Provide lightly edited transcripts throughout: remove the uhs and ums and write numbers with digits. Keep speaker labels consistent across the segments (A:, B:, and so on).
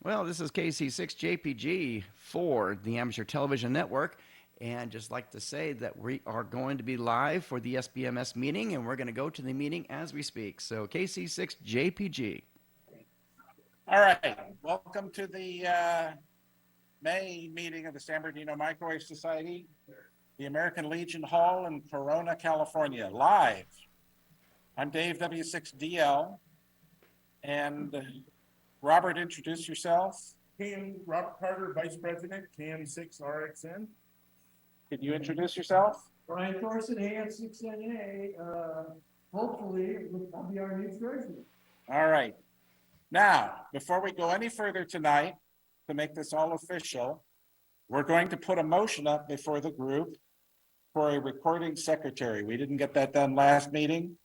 A: Well, this is KC6JPG for the Amateur Television Network. And just like to say that we are going to be live for the SBMS meeting, and we're going to go to the meeting as we speak. So KC6JPG.
B: All right, welcome to the May meeting of the San Bernardino Microwave Society, the American Legion Hall in Corona, California, live. I'm Dave W6DL, and Robert, introduce yourself.
C: Robert Carter, Vice President, CAM6RXN.
B: Can you introduce yourself?
C: Brian Thorson, AM6NA. Hopefully, I'll be our new president.
B: All right. Now, before we go any further tonight, to make this all official, we're going to put a motion up before the group for a recording secretary. We didn't get that done last meeting.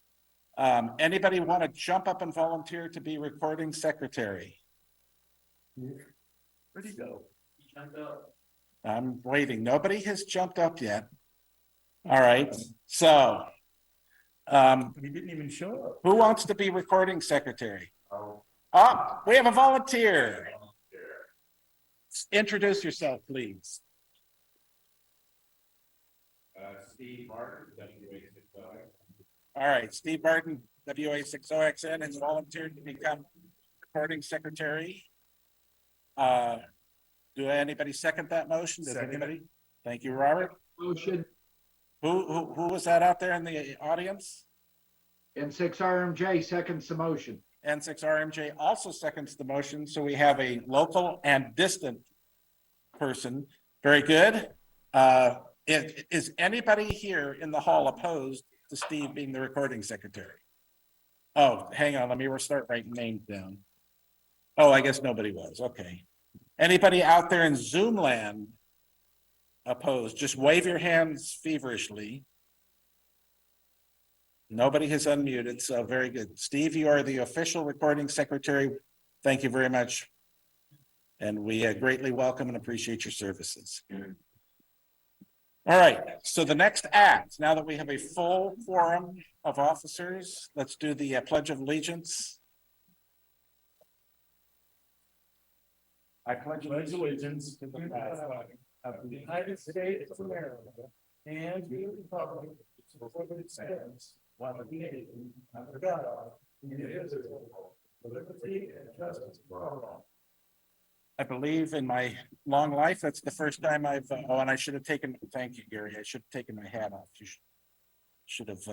B: Anybody want to jump up and volunteer to be recording secretary?
C: Where'd he go? He jumped up.
B: I'm waiting. Nobody has jumped up yet. All right. So,
C: He didn't even show up.
B: who wants to be recording secretary? Oh, we have a volunteer. Introduce yourself, please.
D: Steve Martin, WA6OXN.
B: All right, Steve Martin, WA6OXN, has volunteered to become recording secretary. Do anybody second that motion? Does
C: Second.
B: anybody? Thank you, Robert.
E: Motion.
B: Who was that out there in the audience?
E: N6RMJ seconds the motion.
B: N6RMJ also seconds the motion, so we have a local and distant person. Very good. Is anybody here in the hall opposed to Steve being the recording secretary? Oh, hang on, let me start writing names down. Oh, I guess nobody was, okay. Anybody out there in Zoom land opposed? Just wave your hands feverishly. Nobody has unmuted, so very good. Steve, you are the official recording secretary. Thank you very much. And we greatly welcome and appreciate your services. All right, so the next act, now that we have a full quorum of officers, let's do the Pledge of Allegiance. I pledge
C: Allegiance to the flag of the United States of America and to the republic for which it stands, one nation under God, indivisible, with liberty and justice for all.
B: I believe in my long life, that's the first time I've, oh, and I should have taken, thank you, Gary. I should have taken my hat off. You should have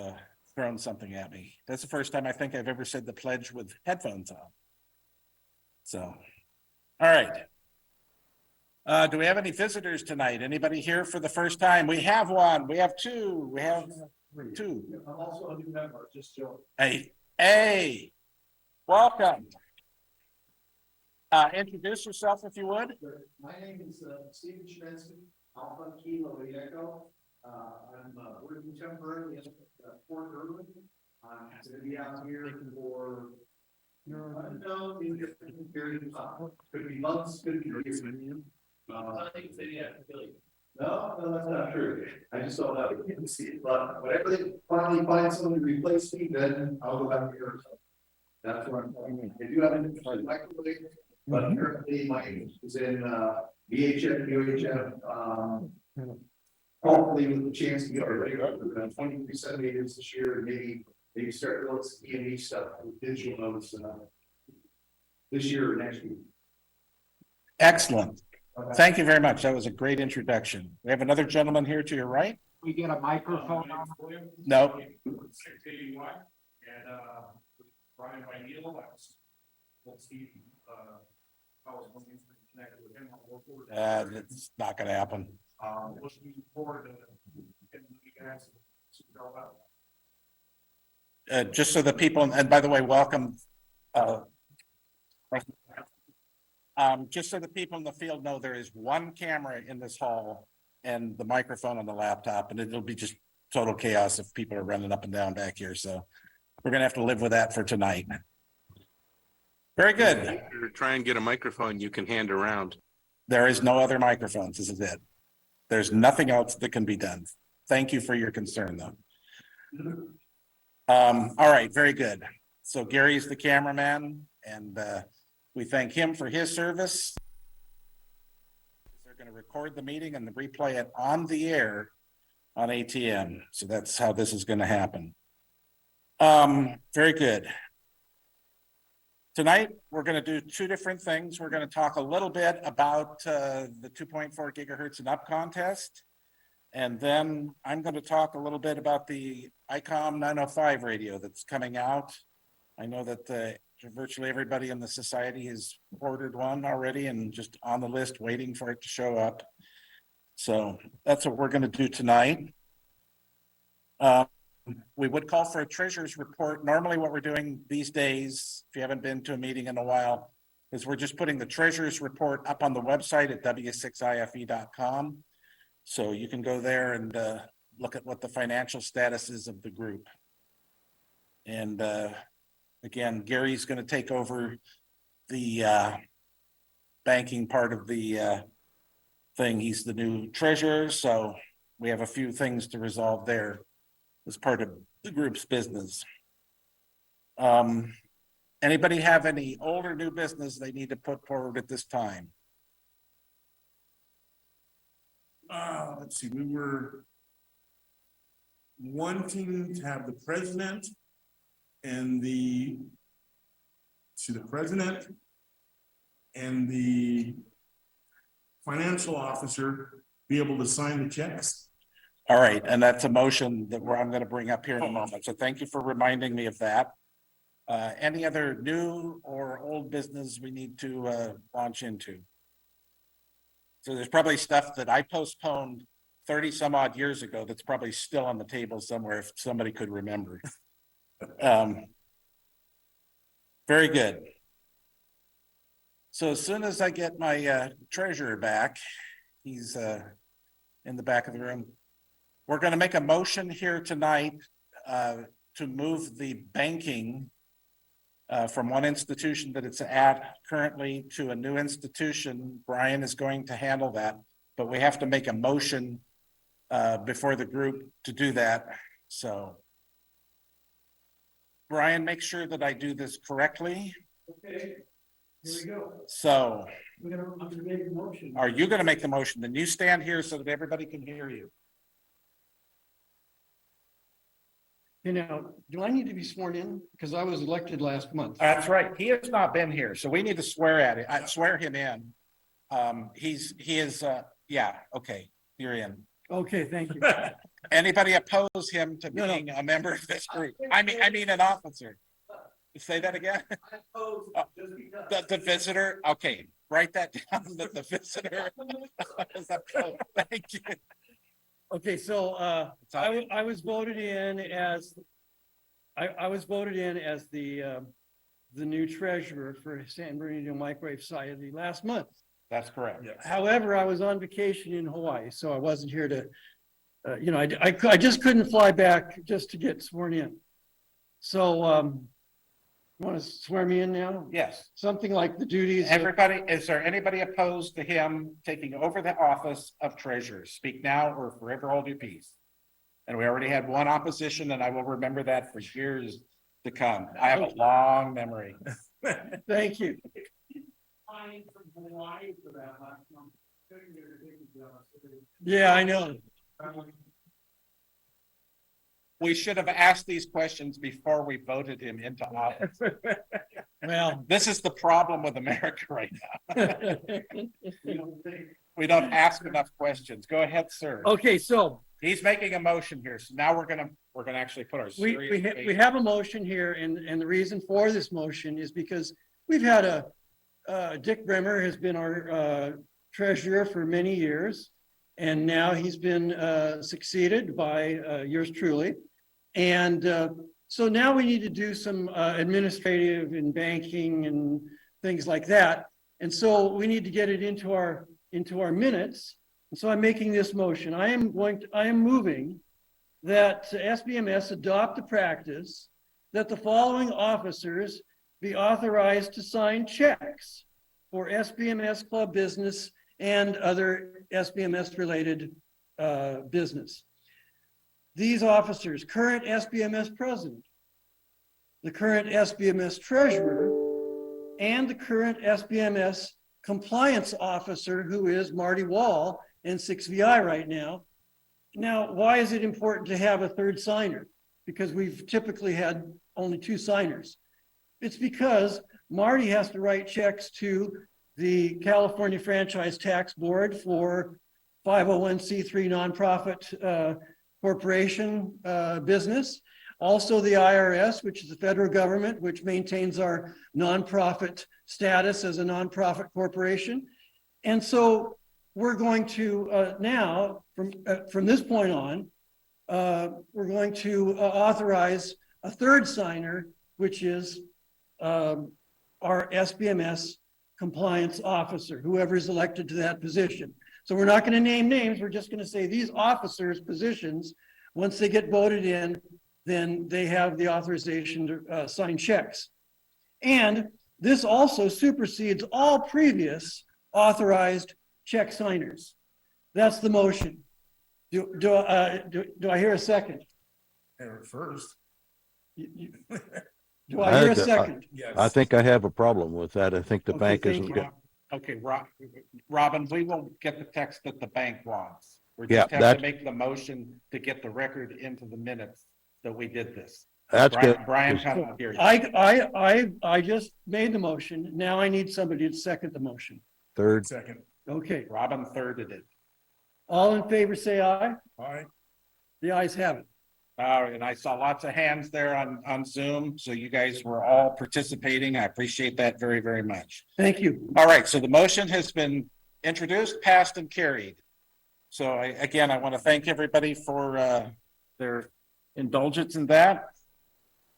B: thrown something at me. That's the first time I think I've ever said the pledge with headphones on. So, all right. Do we have any visitors tonight? Anybody here for the first time? We have one. We have two. We have two.
C: I'm also a new member, just joking.
B: Hey, welcome. Introduce yourself if you would.
C: My name is Stephen Schmitzky, Alpha Kilo Echo. I'm working temporarily at Fort Irwin. I'm going to be out here for unknown indefinite period of time. Could be months, could be years. No, that's not true. I just don't have it. See it, but whenever they finally find someone to replace me, then I'll go back here. That's where I'm going. I do have an interesting microwave, but currently my is in VHF, UHF. Hopefully with the chance to get our regular 23 centimeters this year, and maybe start to look at E&E stuff with digital notes this year or next year.
B: Excellent. Thank you very much. That was a great introduction. We have another gentleman here to your right.
E: We get a microphone on.
B: No.
D: 681 and Brian Neal. Steve, I was looking to connect with him.
B: It's not going to happen.
D: Looking forward to getting you guys to go out.
B: Just so the people, and by the way, welcome. Just so the people in the field know, there is one camera in this hall and the microphone on the laptop, and it'll be just total chaos if people are running up and down back here. So we're going to have to live with that for tonight. Very good.
F: Try and get a microphone you can hand around.
B: There is no other microphones. This is it. There's nothing else that can be done. Thank you for your concern, though. All right, very good. So Gary's the cameraman, and We thank him for his service. They're going to record the meeting and replay it on the air on ATM. So that's how this is going to happen. Very good. Tonight, we're going to do two different things. We're going to talk a little bit about the 2.4 gigahertz and up contest. And then I'm going to talk a little bit about the Icom 905 radio that's coming out. I know that virtually everybody in the society has ordered one already and just on the list waiting for it to show up. So that's what we're going to do tonight. We would call for a treasurer's report. Normally what we're doing these days, if you haven't been to a meeting in a while, is we're just putting the treasurer's report up on the website at w6ife.com. So you can go there and look at what the financial status is of the group. And again, Gary's going to take over the banking part of the thing. He's the new treasurer, so we have a few things to resolve there as part of the group's business. Anybody have any old or new business they need to put forward at this time?
D: Let's see, we were wanting to have the president and the financial officer be able to sign the checks.
B: All right, and that's a motion that I'm going to bring up here in a moment. So thank you for reminding me of that. Any other new or old business we need to launch into? So there's probably stuff that I postponed 30 some odd years ago that's probably still on the table somewhere if somebody could remember. Very good. So as soon as I get my treasurer back, he's in the back of the room. We're going to make a motion here tonight to move the banking from one institution that it's at currently to a new institution. Brian is going to handle that, but we have to make a motion before the group to do that. So Brian, make sure that I do this correctly.
D: Okay, here we go.
B: So
D: I'm gonna make a motion.
B: are you going to make the motion? Then you stand here so that everybody can hear you.
G: You know, do I need to be sworn in? Because I was elected last month.
B: That's right. He has not been here, so we need to swear at it. I swear him in. He is, yeah, okay, you're in.
G: Okay, thank you.
B: Anybody oppose him to
G: No, no.
B: being a member of this group? I mean an officer. Say that again? The visitor, okay, write that down, that the visitor. Thank you.
G: Okay, so I was voted in as I was voted in as the new treasurer for San Bernardino Microwave Society last month.
B: That's correct.
G: However, I was on vacation in Hawaii, so I wasn't here to, you know, I just couldn't fly back just to get sworn in. So, you want to swear me in now?
B: Yes.
G: Something like the duties.
B: Everybody, is there anybody opposed to him taking over the office of treasurer? Speak now or forever hold your peace. And we already had one opposition, and I will remember that for years to come. I have a long memory.
G: Thank you.
D: Flying from Hawaii for that last month.
G: Yeah, I know.
B: We should have asked these questions before we voted him into office.
G: Well,
B: This is the problem with America right now. We don't ask enough questions. Go ahead, sir.
G: okay, so
B: He's making a motion here. So now we're gonna actually put our serious.
G: we have a motion here, and the reason for this motion is because we've had Dick Bremer has been our treasurer for many years, and now he's been succeeded by yours truly. And so now we need to do some administrative and banking and things like that. And so we need to get it into our minutes. And so I'm making this motion. I am moving that SBMS adopt the practice that the following officers be authorized to sign checks for SBMS club business and other SBMS related business. These officers, current SBMS president, the current SBMS treasurer, and the current SBMS compliance officer, who is Marty Wall in 6VI right now. Now, why is it important to have a third signer? Because we've typically had only 2 signers. It's because Marty has to write checks to the California Franchise Tax Board for 501c3 nonprofit corporation business. Also the IRS, which is the federal government, which maintains our nonprofit status as a nonprofit corporation. And so we're going to now, from this point on, we're going to authorize a third signer, which is our SBMS compliance officer, whoever is elected to that position. So we're not going to name names. We're just going to say these officers' positions, once they get voted in, then they have the authorization to sign checks. And this also supersedes all previous authorized check signers. That's the motion. Do I hear a second?
B: First.
G: Do I hear a second?
B: Yes.
H: I think I have a problem with that. I think the
G: Okay,
H: bank
G: thank
H: isn't
G: you.
H: good.
B: Okay, Robin, we will get the text that the bank wants. We
H: Yeah,
B: just have to
H: that-
B: make the motion to get the record into the minutes that we did this.
H: That's good.
B: Brian, kind of here.
G: I just made the motion. Now I need somebody to second the motion.
H: Third,
B: Second.
G: Okay,
B: Robin thirded it.
G: all in favor, say aye.
B: Aye.
G: The ayes have it.
B: And I saw lots of hands there on Zoom, so you guys were all participating. I appreciate that very, very much.
G: Thank you.
B: All right, so the motion has been introduced, passed, and carried. So again, I want to thank everybody for their indulgence in that.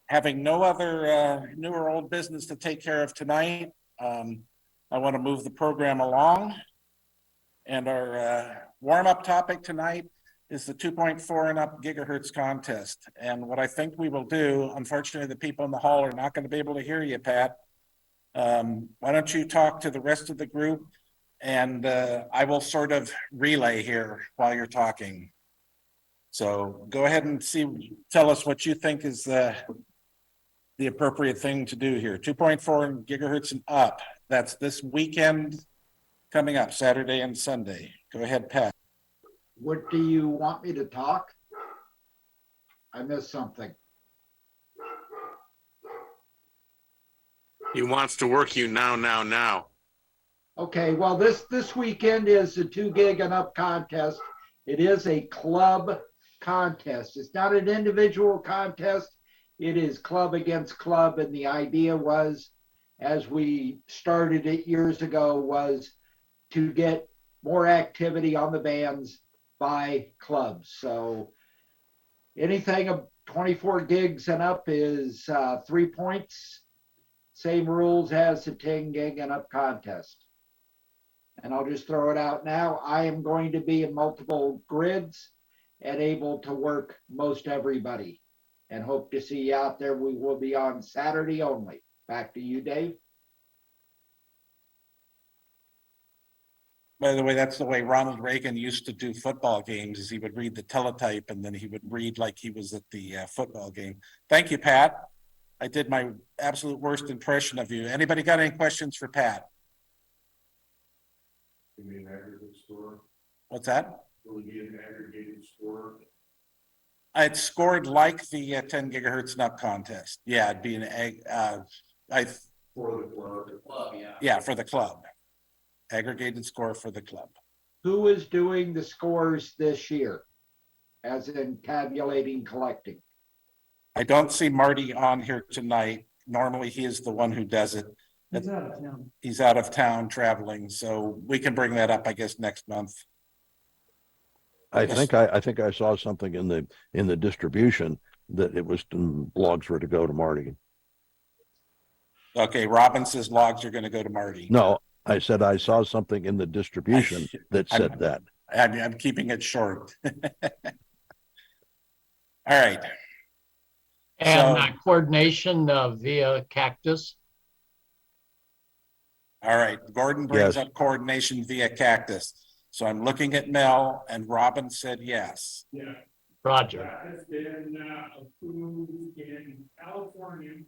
B: Having no other new or old business to take care of tonight, I want to move the program along. And our warm-up topic tonight is the 2.4 and up gigahertz contest. And what I think we will do, unfortunately, the people in the hall are not going to be able to hear you, Pat. Why don't you talk to the rest of the group, and I will sort of relay here while you're talking. So go ahead and tell us what you think is the appropriate thing to do here. 2.4 gigahertz and up. That's this weekend coming up, Saturday and Sunday. Go ahead, Pat.
E: What do you want me to talk? I missed something.
F: He wants to work you now.
E: Okay, well, this weekend is the 2 gig and up contest. It is a club contest. It's not an individual contest. It is club against club. And the idea was, as we started it years ago, was to get more activity on the bands by clubs. So anything of 24 gigs and up is 3 points. Same rules as the 10 gig and up contest. And I'll just throw it out now. I am going to be in multiple grids and able to work most everybody, and hope to see you out there. We will be on Saturday only. Back to you, Dave.
B: By the way, that's the way Ronald Reagan used to do football games, is he would read the teletype and then he would read like he was at the football game. Thank you, Pat. I did my absolute worst impression of you. Anybody got any questions for Pat?
C: Give me an aggregate score.
B: What's that?
C: Will it be an aggregated score?
B: I'd scored like the 10 gigahertz and up contest. Yeah, it'd be an
C: For the club.
B: yeah, for the club. Aggregated score for the club.
E: Who is doing the scores this year? As in tabulating, collecting?
B: I don't see Marty on here tonight. Normally he is the one who does it.
G: He's out of town.
B: He's out of town traveling, so we can bring that up, I guess, next month.
H: I think I saw something in the distribution that it was logs were to go to Marty.
B: Okay, Robin says logs are going to go to Marty.
H: No, I said I saw something in the distribution that said that.
B: I'm keeping it short. All right.
I: And
B: So-
I: coordination via Cactus.
B: All right, Gordon brings
H: Yes.
B: up coordination via Cactus. So I'm looking at Mel, and Robin said yes.
D: Yeah,
I: Roger.
D: that has been approved in California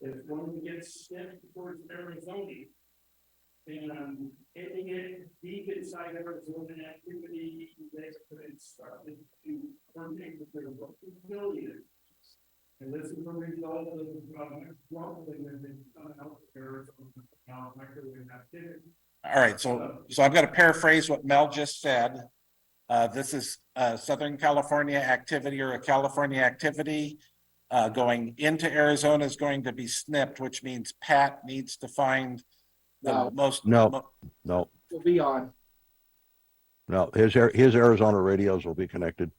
D: if one gets sent towards Arizona, and hitting it deep inside Arizona activity, they could start to coordinate with their local affiliates. And this is a result of rumbling that they've done out there on microwave activity.
B: All right, so I'm going to paraphrase what Mel just said. This is Southern California activity or a California activity going into Arizona is going to be snipped, which means Pat needs to find the
E: No.
B: most.
H: No,
E: We'll be on.
H: no, his Arizona radios will be connected.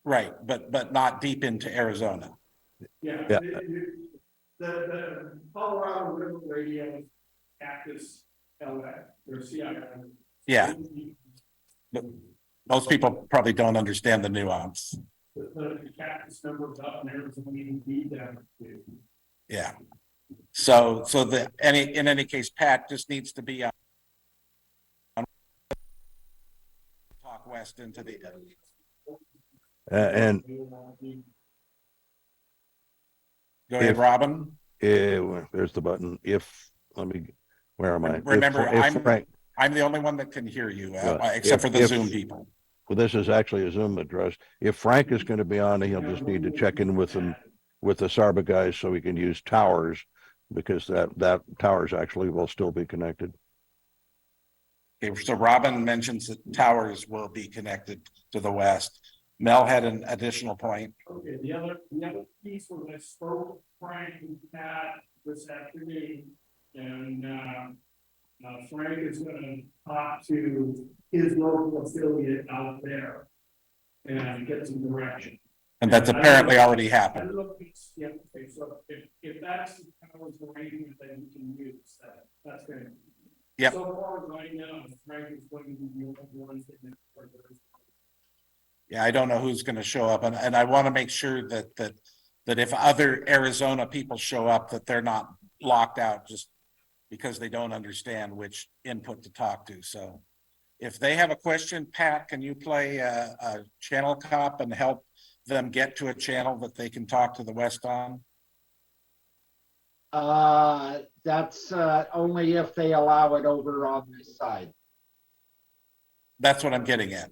B: Right, but not deep into Arizona.
D: Yeah,
H: Yeah.
D: the Colorado River radio Cactus LA or CII.
B: Yeah. But most people probably don't understand the nuance.
D: The Cactus numbers up and Arizona even be down to.
B: Yeah. So in any case, Pat just needs to be on talk west into the.
H: And
B: Go ahead,
H: If-
B: Robin.
H: there's the button. Where am I?
B: Remember,
H: If Frank,
B: I'm the only one that can hear you,
H: Yeah.
B: except for the
H: If-
B: Zoom people.
H: well, this is actually a Zoom address. If Frank is going to be on, he'll just need to check in with them, with the Sarba guys so we can use towers because that towers actually will still be connected.
B: Okay, so Robin mentions that towers will be connected to the west. Mel had an additional point.
D: Okay, the other piece was I spoke with Frank and Pat this afternoon, and Frank is gonna talk to his local affiliate out there and get some direction.
B: And that's apparently already
D: I
B: happened.
D: don't know if it's, yeah, okay, so if that's the kind of arrangement that you can use, that's good.
B: Yep.
D: So far as I know, Frank is going to be the only one that.
B: Yeah, I don't know who's going to show up, and I want to make sure that if other Arizona people show up, that they're not locked out just because they don't understand which input to talk to. So if they have a question, Pat, can you play a channel cop and help them get to a channel that they can talk to the West on?
E: That's only if they allow it over on this side.
B: That's what I'm getting at.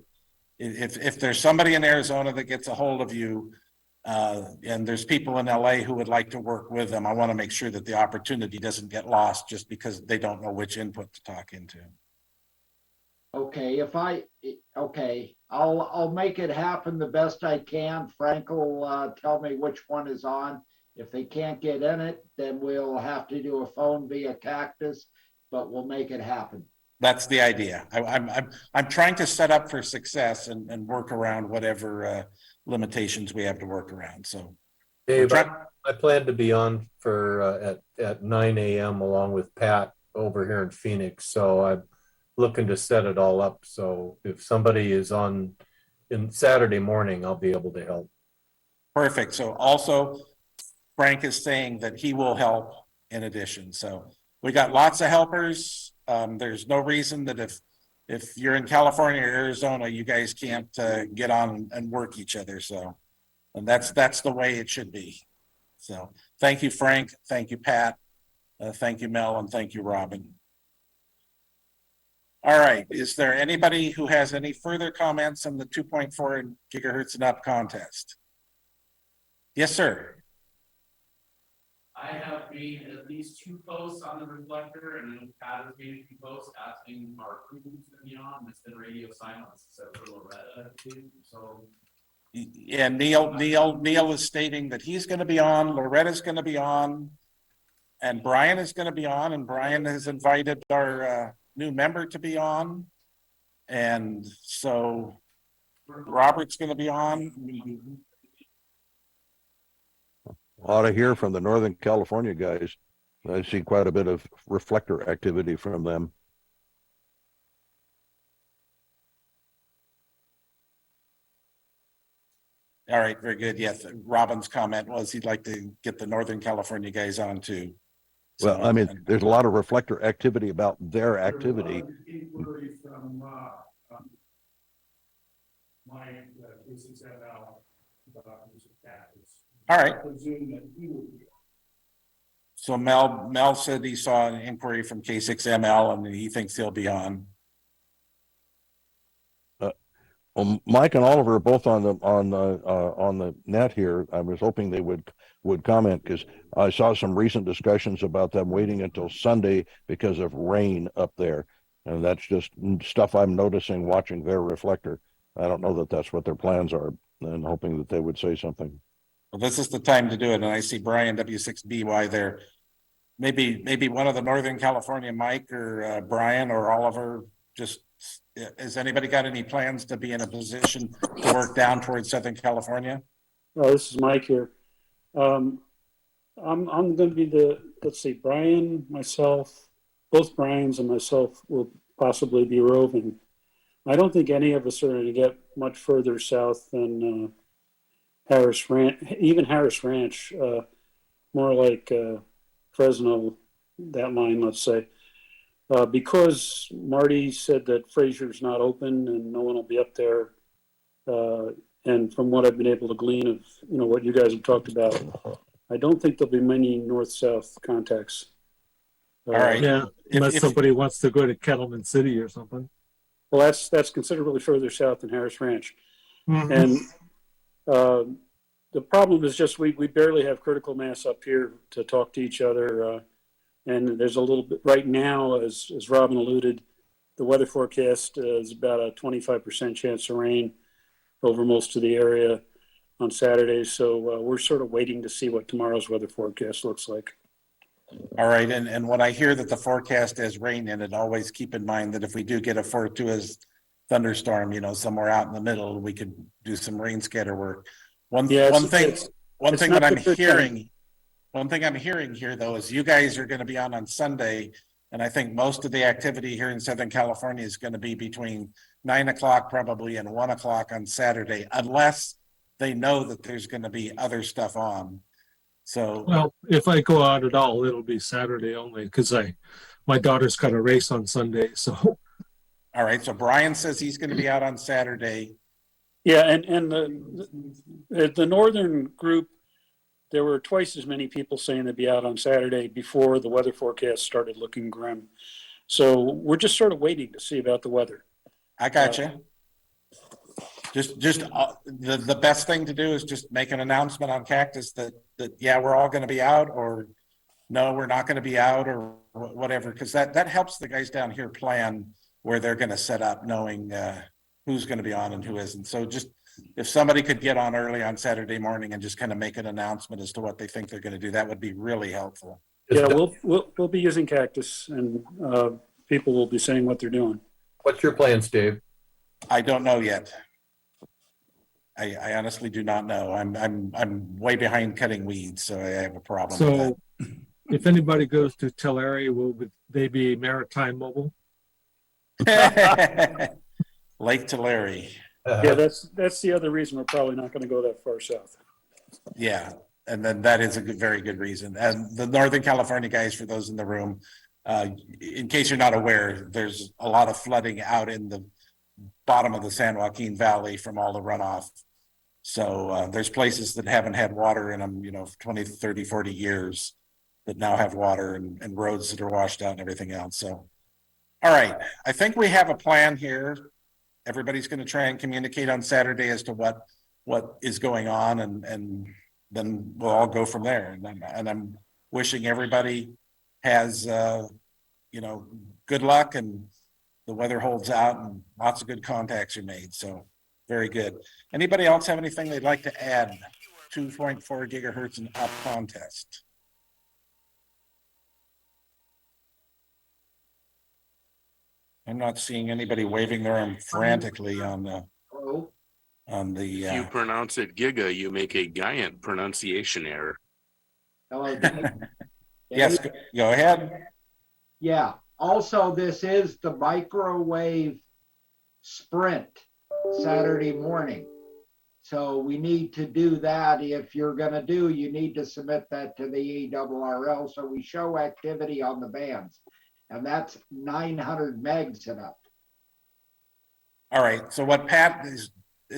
B: If there's somebody in Arizona that gets a hold of you, and there's people in LA who would like to work with them, I want to make sure that the opportunity doesn't get lost just because they don't know which input to talk into.
E: Okay, I'll make it happen the best I can. Frank will tell me which one is on. If they can't get in it, then we'll have to do a phone via Cactus, but we'll make it happen.
B: That's the idea. I'm trying to set up for success and work around whatever limitations we have to work around. So,
J: Dave, I plan to be on for at 9 a.m. along with Pat over here in Phoenix. So I'm looking to set it all up. So if somebody is on in Saturday morning, I'll be able to help.
B: perfect. So also, Frank is saying that he will help in addition. So we got lots of helpers. There's no reason that if you're in California or Arizona, you guys can't get on and work each other. So, and that's the way it should be. So thank you, Frank. Thank you, Pat. Thank you, Mel, and thank you, Robin. All right. Is there anybody who has any further comments on the 2.4 gigahertz and up contest? Yes, sir.
K: I have made at least 2 posts on the reflector, and then Pat has made a few posts asking our crew who's going to be on. It's been radio silence except for Loretta, so.
B: Yeah, Neil is stating that he's going to be on, Loretta's going to be on, and Brian is going to be on, and Brian has invited our new member to be on. And so Robert's going to be on.
H: Ought to hear from the Northern California guys. I see quite a bit of reflector activity from them.
B: All right, very good. Yes, Robin's comment was he'd like to get the Northern California guys on too. So,
H: Well, I mean, there's a lot of reflector activity about their activity.
D: Inquiry from Mike, KCZL, about Mr. Cactus.
B: All right.
D: I presume that he will be.
B: So Mel said he saw an inquiry from K6ML and he thinks he'll be on.
H: Well, Mike and Oliver are both on the net here. I was hoping they would comment because I saw some recent discussions about them waiting until Sunday because of rain up there, and that's just stuff I'm noticing watching their reflector. I don't know that that's what their plans are, and hoping that they would say something.
B: Well, this is the time to do it, and I see Brian W6BY there. Maybe one of the Northern California, Mike or Brian or Oliver, just. Has anybody got any plans to be in a position to work down towards Southern California?
D: Oh, this is Mike here. I'm going to be let's see, Brian, myself, both Brians and myself will possibly be roving. I don't think any of us are going to get much further south than Harris Ranch, even Harris Ranch, more like Fresno, that line, let's say. Because Marty said that Frazier's not open and no one will be up there. And from what I've been able to glean of, what you guys have talked about, I don't think there'll be many north-south contacts.
B: All right.
L: Yeah, unless somebody wants to go to Kettleman City or something.
D: Well, that's considerably further south than Harris Ranch.
L: Mm-hmm.
D: And the problem is just we barely have critical mass up here to talk to each other. And there's a little bit right now, as Robin alluded, the weather forecast is about a 25% chance of rain over most of the area on Saturday. So we're sort of waiting to see what tomorrow's weather forecast looks like.
B: All right. And when I hear that the forecast has rain in it, always keep in mind that if we do get a fortuitous thunderstorm, somewhere out in the middle, we could do some rain scatter work. One thing that I'm hearing. One thing I'm hearing here, though, is you guys are going to be on Sunday, and I think most of the activity here in Southern California is going to be between 9 o'clock probably and 1 o'clock on Saturday, unless they know that there's going to be other stuff on. So,
L: well, if I go out at all, it'll be Saturday only because my daughter's got a race on Sunday. So,
B: all right. So Brian says he's going to be out on Saturday.
D: Yeah, and the northern group. There were twice as many people saying they'd be out on Saturday before the weather forecast started looking grim. So we're just sort of waiting to see about the weather.
B: I got you. The best thing to do is just make an announcement on Cactus that yeah, we're all going to be out, or no, we're not going to be out, or whatever, because that helps the guys down here plan where they're going to set up, knowing who's going to be on and who isn't. So just if somebody could get on early on Saturday morning and just kind of make an announcement as to what they think they're going to do, that would be really helpful.
D: Yeah, we'll be using Cactus, and people will be saying what they're doing.
J: What's your plans, Dave?
B: I don't know yet. I honestly do not know. I'm way behind cutting weeds, so I have a problem with
L: so if anybody goes to Tulare, will they be maritime mobile?
B: that. Lake Tulare.
D: Yeah, that's the other reason we're probably not going to go that far south.
B: Yeah, and then that is a very good reason. And the Northern California guys, for those in the room, in case you're not aware, there's a lot of flooding out in the bottom of the San Joaquin Valley from all the runoff. So there's places that haven't had water in them, 20, 30, 40 years that now have water, and roads that are washed out and everything else. So, all right, I think we have a plan here. Everybody's going to try and communicate on Saturday as to what is going on, and then we'll all go from there. And I'm wishing everybody has good luck, and the weather holds out, and lots of good contacts are made. So very good. Anybody else have anything they'd like to add? 2.4 gigahertz and up contest. I'm not seeing anybody waving their arm frantically on the.
F: If you pronounce it giga, you make a giant pronunciation error.
E: Hello.
B: Yes, go ahead.
E: Yeah. Also, this is the microwave sprint Saturday morning. So we need to do that. If you're going to you need to submit that to the ERRL so we show activity on the bands. And that's 900 megs and up.
B: All right. So what Pat is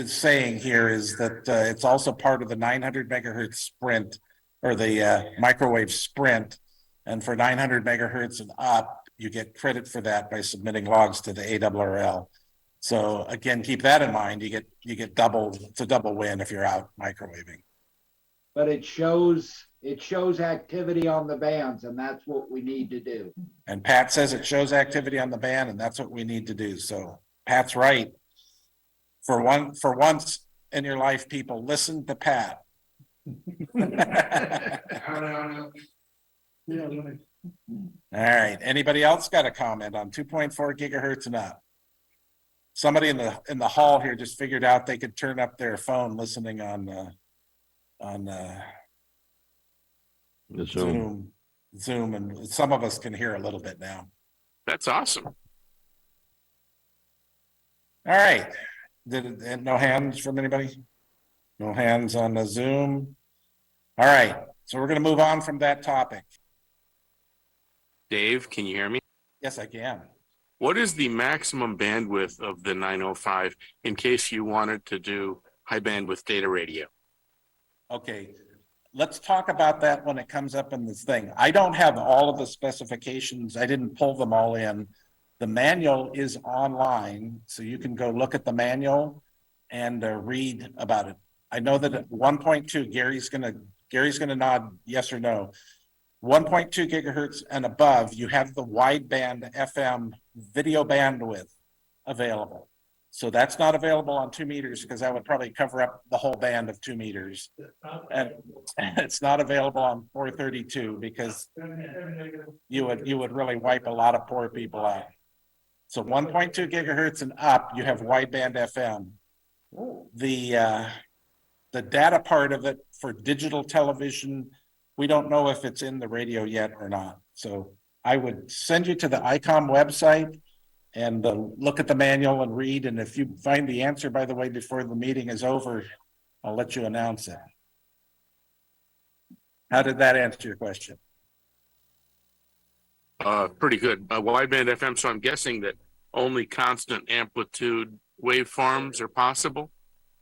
B: saying here is that it's also part of the 900 megahertz sprint, or the microwave sprint. And for 900 megahertz and up, you get credit for that by submitting logs to the ARRL. So again, keep that in mind. You get double, it's a double win if you're out microwaving.
E: But it shows activity on the bands, and that's what we need to do.
B: And Pat says it shows activity on the band, and that's what we need to do. So Pat's right. For once in your life, people, listen to Pat. All right. Anybody else got a comment on 2.4 gigahertz and up? Somebody in the hall here just figured out they could turn up their phone listening on
H: The Zoom.
B: Zoom, and some of us can hear a little bit now.
F: That's awesome.
B: All right. No hands from anybody? No hands on the Zoom. All right. So we're going to move on from that topic.
F: Dave, can you hear me?
B: Yes, I can.
F: What is the maximum bandwidth of the 905 in case you wanted to do high bandwidth data radio?
B: Okay. Let's talk about that when it comes up in this thing. I don't have all of the specifications. I didn't pull them all in. The manual is online, so you can go look at the manual and read about it. I know that at 1.2, Gary's gonna nod yes or no. 1.2 gigahertz and above, you have the wideband FM video bandwidth available. So that's not available on 2 meters because that would probably cover up the whole band of 2 meters. And it's not available on 432 because you would really wipe a lot of poor people out. So 1.2 gigahertz and up, you have wideband FM. The data part of it for digital television, we don't know if it's in the radio yet or not. So I would send you to the Icom website and look at the manual and read. And if you find the answer, by the way, before the meeting is over, I'll let you announce it. How did that answer your question?
F: Pretty good. Wideband FM, so I'm guessing that only constant amplitude waveforms are possible?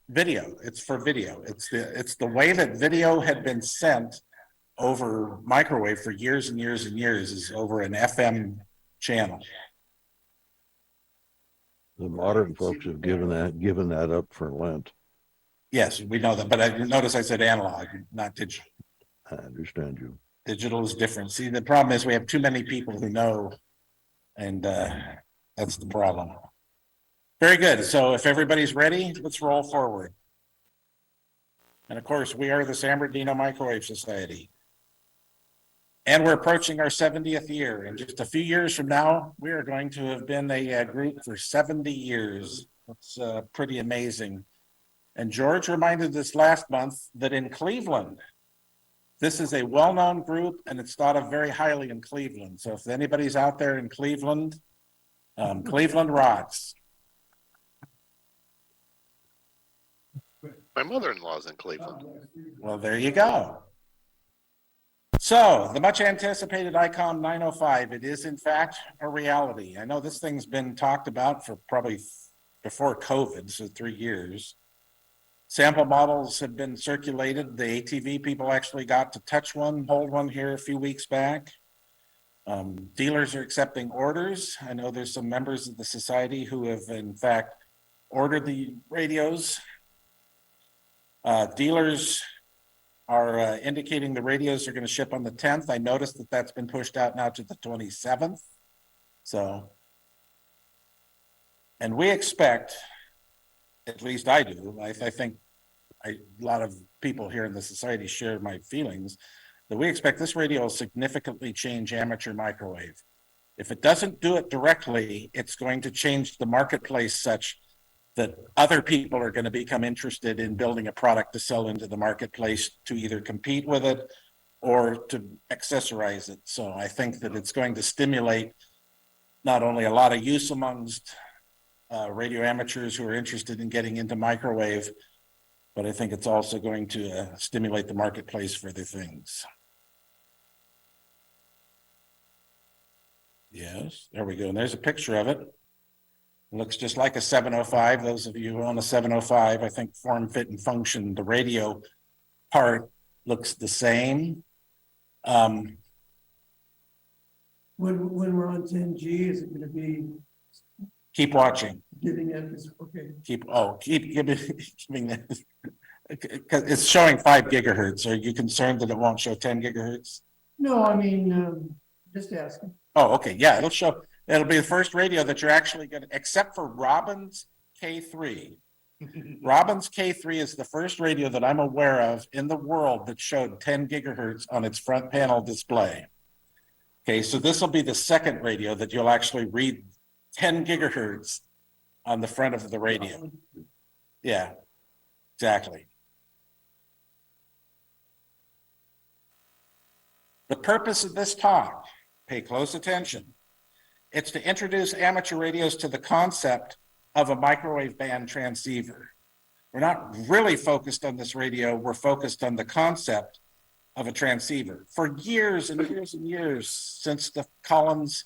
B: Video, it's for video. It's the way that video had been sent over microwave for years and years and years is over an FM channel.
H: The modern folks have given that up for Lent.
B: Yes, we know that, but I notice I said analog, not digital.
H: I understand you.
B: Digital is different. See, the problem is we have too many people who know, and that's the problem. Very good. So if everybody's ready, let's roll forward. And of course, we are the San Bernardino Microwave Society. And we're approaching our 70th year. And just a few years from now, we are going to have been a group for 70 years. It's pretty amazing. And George reminded us last month that in Cleveland, this is a well-known group and it's thought of very highly in Cleveland. So if anybody's out there in Cleveland, Cleveland rocks.
C: My mother-in-law's in Cleveland.
B: Well, there you go. So the much anticipated Icom 905, it is in fact a reality. I know this thing's been talked about for probably before COVID, so 3 years. Sample models have been circulated. The ATV people actually got to touch one, hold one here a few weeks back. Dealers are accepting orders. I know there's some members of the society who have in fact ordered the radios. Dealers are indicating the radios are going to ship on the 10th. I noticed that that's been pushed out now to the 27th. So, and we expect, at least I do, I think a lot of people here in the society share my feelings, that we expect this radio will significantly change amateur microwave. If it doesn't do it directly, it's going to change the marketplace such that other people are going to become interested in building a product to sell into the marketplace to either compete with it or to accessorize it. So I think that it's going to stimulate not only a lot of use amongst radio amateurs who are interested in getting into microwave, but I think it's also going to stimulate the marketplace for other things. Yes, there we go. And there's a picture of it. Looks just like a 705. Those of you who own a 705, I think form, fit, and function, the radio part looks the same.
G: when we're on 10G, is it gonna be
B: Keep watching.
G: giving it, okay.
B: Keep giving that. Because it's showing 5 gigahertz. Are you concerned that it won't show 10 gigahertz?
G: No, I mean, just asking.
B: Oh, okay, yeah, it'll be the first radio that you're actually gonna, except for Robbins K3. Robbins K3 is the first radio that I'm aware of in the world that showed 10 gigahertz on its front panel display. Okay, so this will be the second radio that you'll actually read 10 gigahertz on the front of the radio. Yeah, exactly. The purpose of this talk, pay close attention, it's to introduce amateur radios to the concept of a microwave band transceiver. We're not really focused on this radio, we're focused on the concept of a transceiver. For years and years and years, since the Collins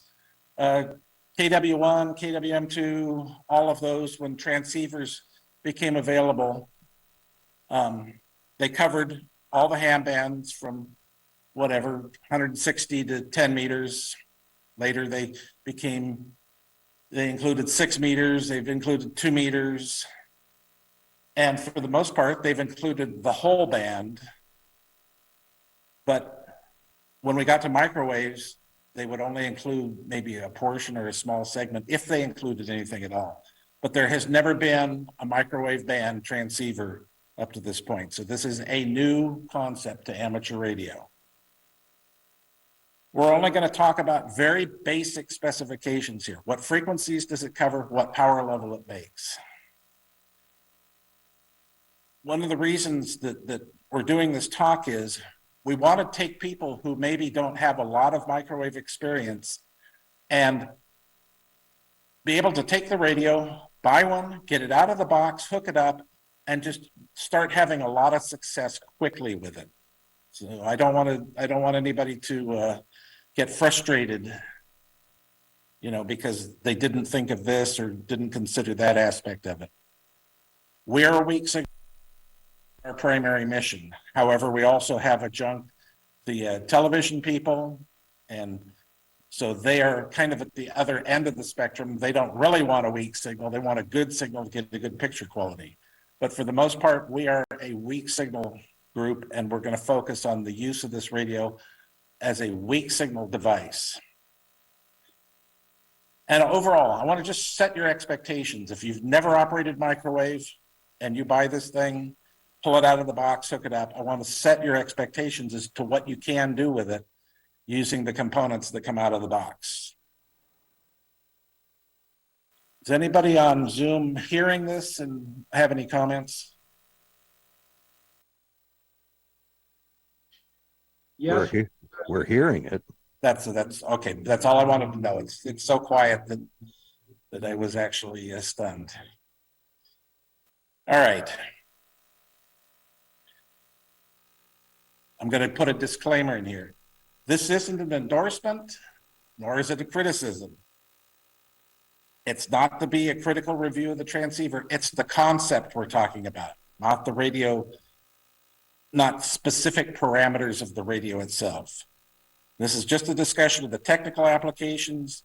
B: KW1, KWM2, all of those, when transceivers became available, they covered all the ham bands from whatever, 160 to 10 meters. Later, they included 6 meters, they've included 2 meters. And for the most part, they've included the whole band. But when we got to microwaves, they would only include maybe a portion or a small segment, if they included anything at all. But there has never been a microwave band transceiver up to this point. So this is a new concept to amateur radio. We're only going to talk about very basic specifications here. What frequencies does it cover? What power level it makes? One of the reasons that we're doing this talk is we want to take people who maybe don't have a lot of microwave experience and be able to take the radio, buy one, get it out of the box, hook it up, and just start having a lot of success quickly with it. So I don't want anybody to get frustrated, you know, because they didn't think of this or didn't consider that aspect of it. We are a weak signal, our primary mission. However, we also have the television people, and so they are kind of at the other end of the spectrum. They don't really want a weak signal. They want a good signal to get a good picture quality. But for the most part, we are a weak signal group, and we're going to focus on the use of this radio as a weak signal device. And overall, I want to just set your expectations. If you've never operated microwave and you buy this thing, pull it out of the box, hook it up, I want to set your expectations as to what you can do with it using the components that come out of the box. Is anybody on Zoom hearing this and have any comments?
E: Yes,
H: We're hearing it.
B: That's okay. That's all I wanted to know. It's so quiet that I was actually stunned. All right. I'm going to put a disclaimer in here. This isn't an endorsement, nor is it a criticism. It's not to be a critical review of the transceiver. It's the concept we're talking about, not the radio, not specific parameters of the radio itself. This is just a discussion of the technical applications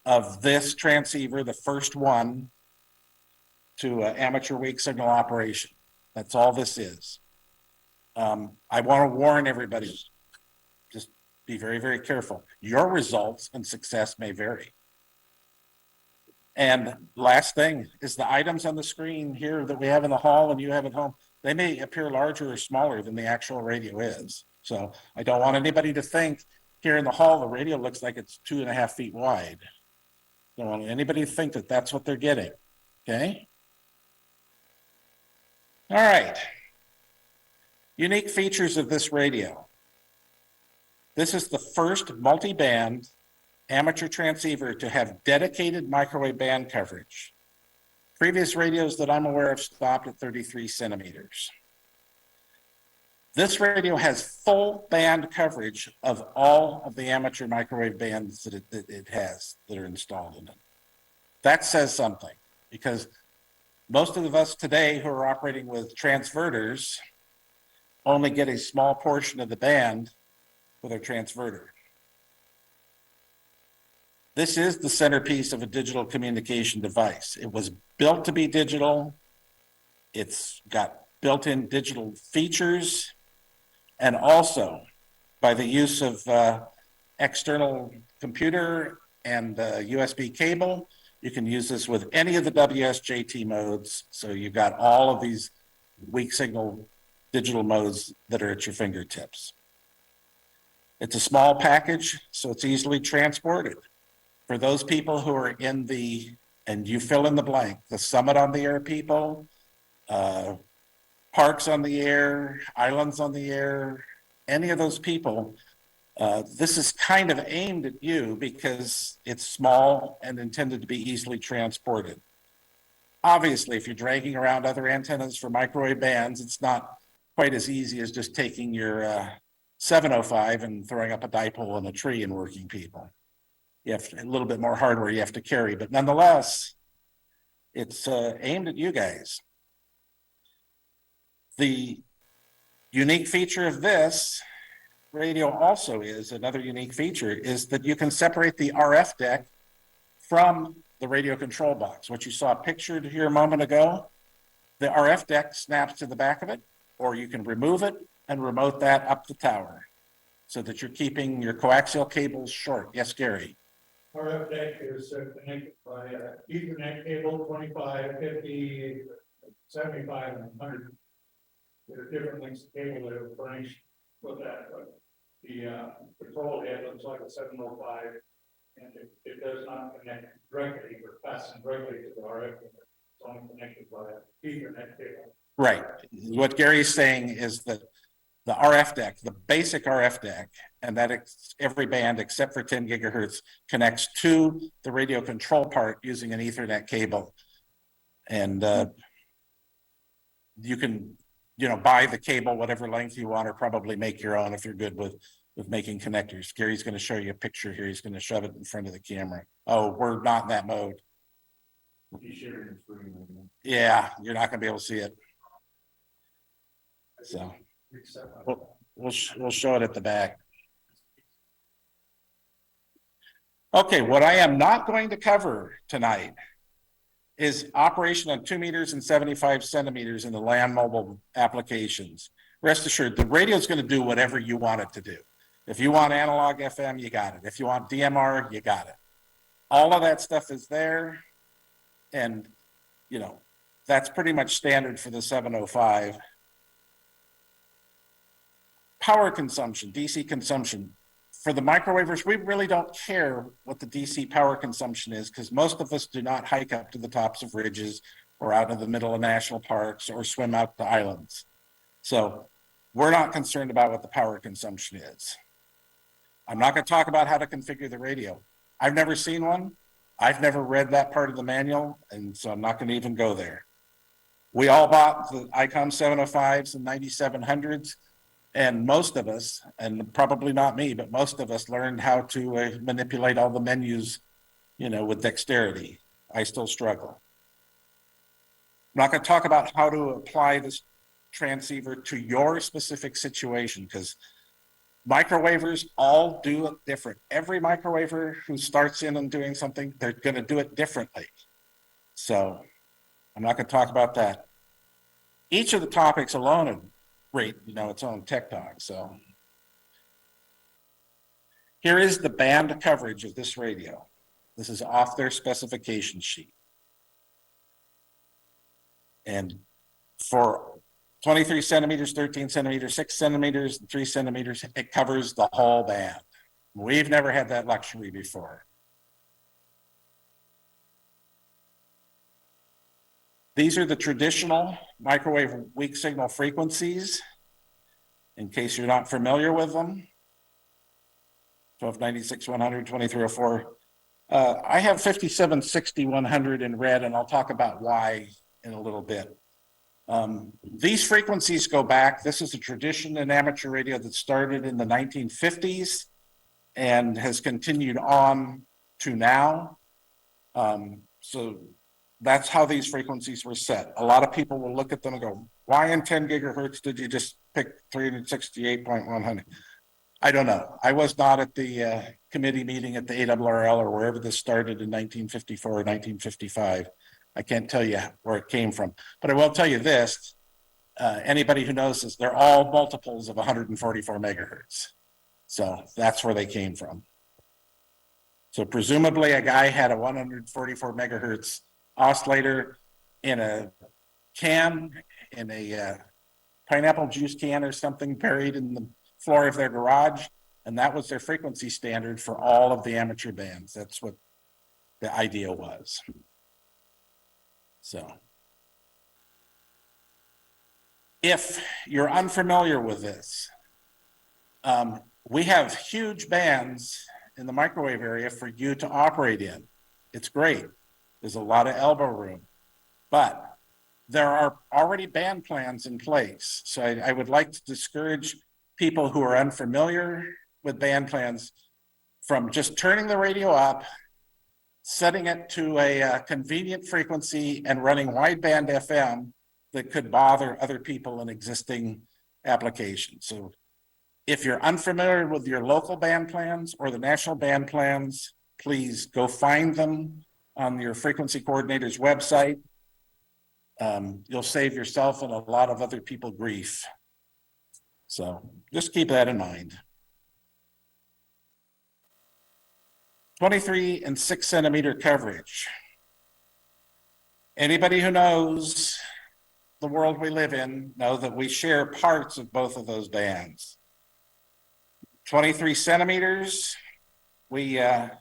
B: of this transceiver, the first one to amateur weak signal operation. That's all this is. I want to warn everybody, just be very, very careful. Your results and success may vary. And last thing is the items on the screen here that we have in the hall and you have at home, they may appear larger or smaller than the actual radio is. So I don't want anybody to think here in the hall, the radio looks like it's 2.5 feet wide. Don't want anybody to think that that's what they're getting, okay? All right. Unique features of this radio. This is the first multi-band amateur transceiver to have dedicated microwave band coverage. Previous radios that I'm aware of stopped at 33 centimeters. This radio has full band coverage of all of the amateur microwave bands that it has that are installed in it. That says something, because most of us today who are operating with transverters only get a small portion of the band with a transverter. This is the centerpiece of a digital communication device. It was built to be digital. It's got built-in digital features. And also, by the use of external computer and USB cable, you can use this with any of the WSJT modes. So you've got all of these weak signal digital modes that are at your fingertips. It's a small package, so it's easily transported. For those people who are in the, and you fill in the blank, the Summit on the Air people, Parks on the Air, Islands on the Air, any of those people, this is kind of aimed at you because it's small and intended to be easily transported. Obviously, if you're dragging around other antennas for microwave bands, it's not quite as easy as just taking your 705 and throwing up a dipole in a tree and working people. You have a little bit more hardware you have to carry, but nonetheless, it's aimed at you guys. The unique feature of this radio also is, another unique feature is that you can separate the RF deck from the radio control box. What you saw pictured here a moment ago, the RF deck snaps to the back of it, or you can remove it and remote that up the tower so that you're keeping your coaxial cables short. Yes, Gary?
D: RF deck is connected by Ethernet cable 25, 50, 75, and 100. There are different lengths of cable that are furnished with that, but the control head looks like a 705, and it does not connect directly or fasten directly to the RF. It's only connected by Ethernet cable.
B: Right. What Gary's saying is that the RF deck, the basic RF deck, and that every band except for 10 gigahertz connects to the radio control part using an Ethernet cable. And you can, buy the cable, whatever length you want, or probably make your own if you're good with making connectors. Gary's going to show you a picture here. He's going to shove it in front of the camera. Oh, we're not in that mode. Yeah, you're not going to be able to see it. So we'll show it at the back. Okay, what I am not going to cover tonight is operation on 2 meters and 75 centimeters in the land mobile applications. Rest assured, the radio is going to do whatever you want it to do. If you want analog FM, you got it. If you want DMR, you got it. All of that stuff is there. And, that's pretty much standard for the 705. Power consumption, DC consumption. For the microwavers, we really don't care what the DC power consumption is because most of us do not hike up to the tops of ridges or out in the middle of national parks or swim out to islands. So we're not concerned about what the power consumption is. I'm not going to talk about how to configure the radio. I've never seen one. I've never read that part of the manual, and so I'm not going to even go there. We all bought the Icom 705s and 9700s. And most of us, and probably not me, but most of us learned how to manipulate all the menus, with dexterity. I still struggle. I'm not going to talk about how to apply this transceiver to your specific situation because microwavers all do it different. Every microwaver who starts in and doing something, they're going to do it differently. So I'm not going to talk about that. Each of the topics alone rate, its own tech talk. So here is the band coverage of this radio. This is off their specification sheet. And for 23 centimeters, 13 centimeters, 6 centimeters, and 3 centimeters, it covers the whole band. We've never had that luxury before. These are the traditional microwave weak signal frequencies, in case you're not familiar with them. 1296, 100, 2304. I have 5760, 100 in red, and I'll talk about why in a little bit. These frequencies go back. This is a tradition in amateur radio that started in the 1950s and has continued on to now. So that's how these frequencies were set. A lot of people will look at them and go, why in 10 gigahertz did you just pick 368.100? I don't know. I was not at the committee meeting at the ARRL or wherever this started in 1954 or 1955. I can't tell you where it came from, but I will tell you this. Anybody who knows this, they're all multiples of 144 megahertz. So that's where they came from. So presumably a guy had a 144 megahertz oscillator in a can, in a pineapple juice can or something buried in the floor of their garage. And that was their frequency standard for all of the amateur bands. That's what the idea was. So if you're unfamiliar with this, we have huge bands in the microwave area for you to operate in. It's great. There's a lot of elbow room, but there are already band plans in place. So I would like to discourage people who are unfamiliar with band plans from just turning the radio up, setting it to a convenient frequency and running wideband FM that could bother other people in existing applications. So if you're unfamiliar with your local band plans or the national band plans, please go find them on your frequency coordinator's website. You'll save yourself and a lot of other people grief. So just keep that in mind. 23 and 6 centimeter coverage. Anybody who knows the world we live in know that we share parts of both of those bands. 23 centimeters, we have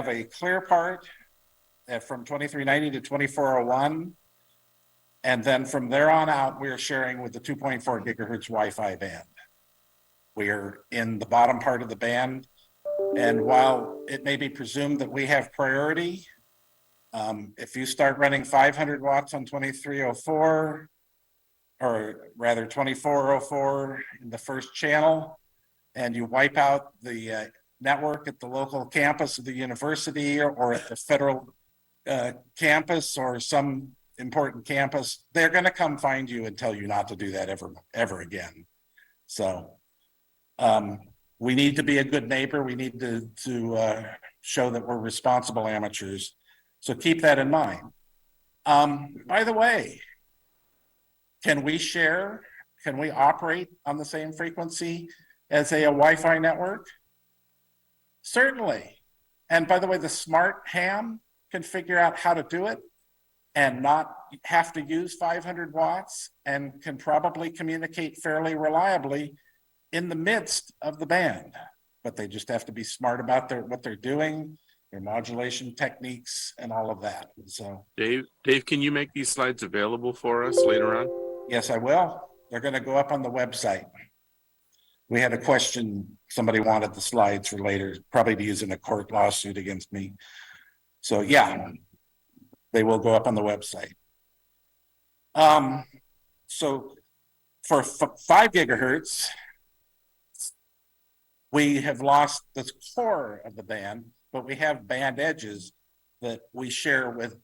B: a clear part from 2390 to 2401. And then from there on out, we are sharing with the 2.4 gigahertz Wi-Fi band. We are in the bottom part of the band. And while it may be presumed that we have priority, if you start running 500 watts on 2304, or rather 2404 in the first channel, and you wipe out the network at the local campus of the university or at the federal campus or some important campus, they're going to come find you and tell you not to do that ever again. So we need to be a good neighbor. We need to show that we're responsible amateurs. So keep that in mind. By the way, can we share? Can we operate on the same frequency as a Wi-Fi network? Certainly. And by the way, the smart ham can figure out how to do it and not have to use 500 watts and can probably communicate fairly reliably in the midst of the band. But they just have to be smart about what they're doing, their modulation techniques and all of that. So
F: Dave, can you make these slides available for us later on?
B: yes, I will. They're going to go up on the website. We had a question, somebody wanted the slides for later, probably to use in a court lawsuit against me. So yeah, they will go up on the website. So for 5 gigahertz, we have lost the core of the band, but we have band edges that we share with,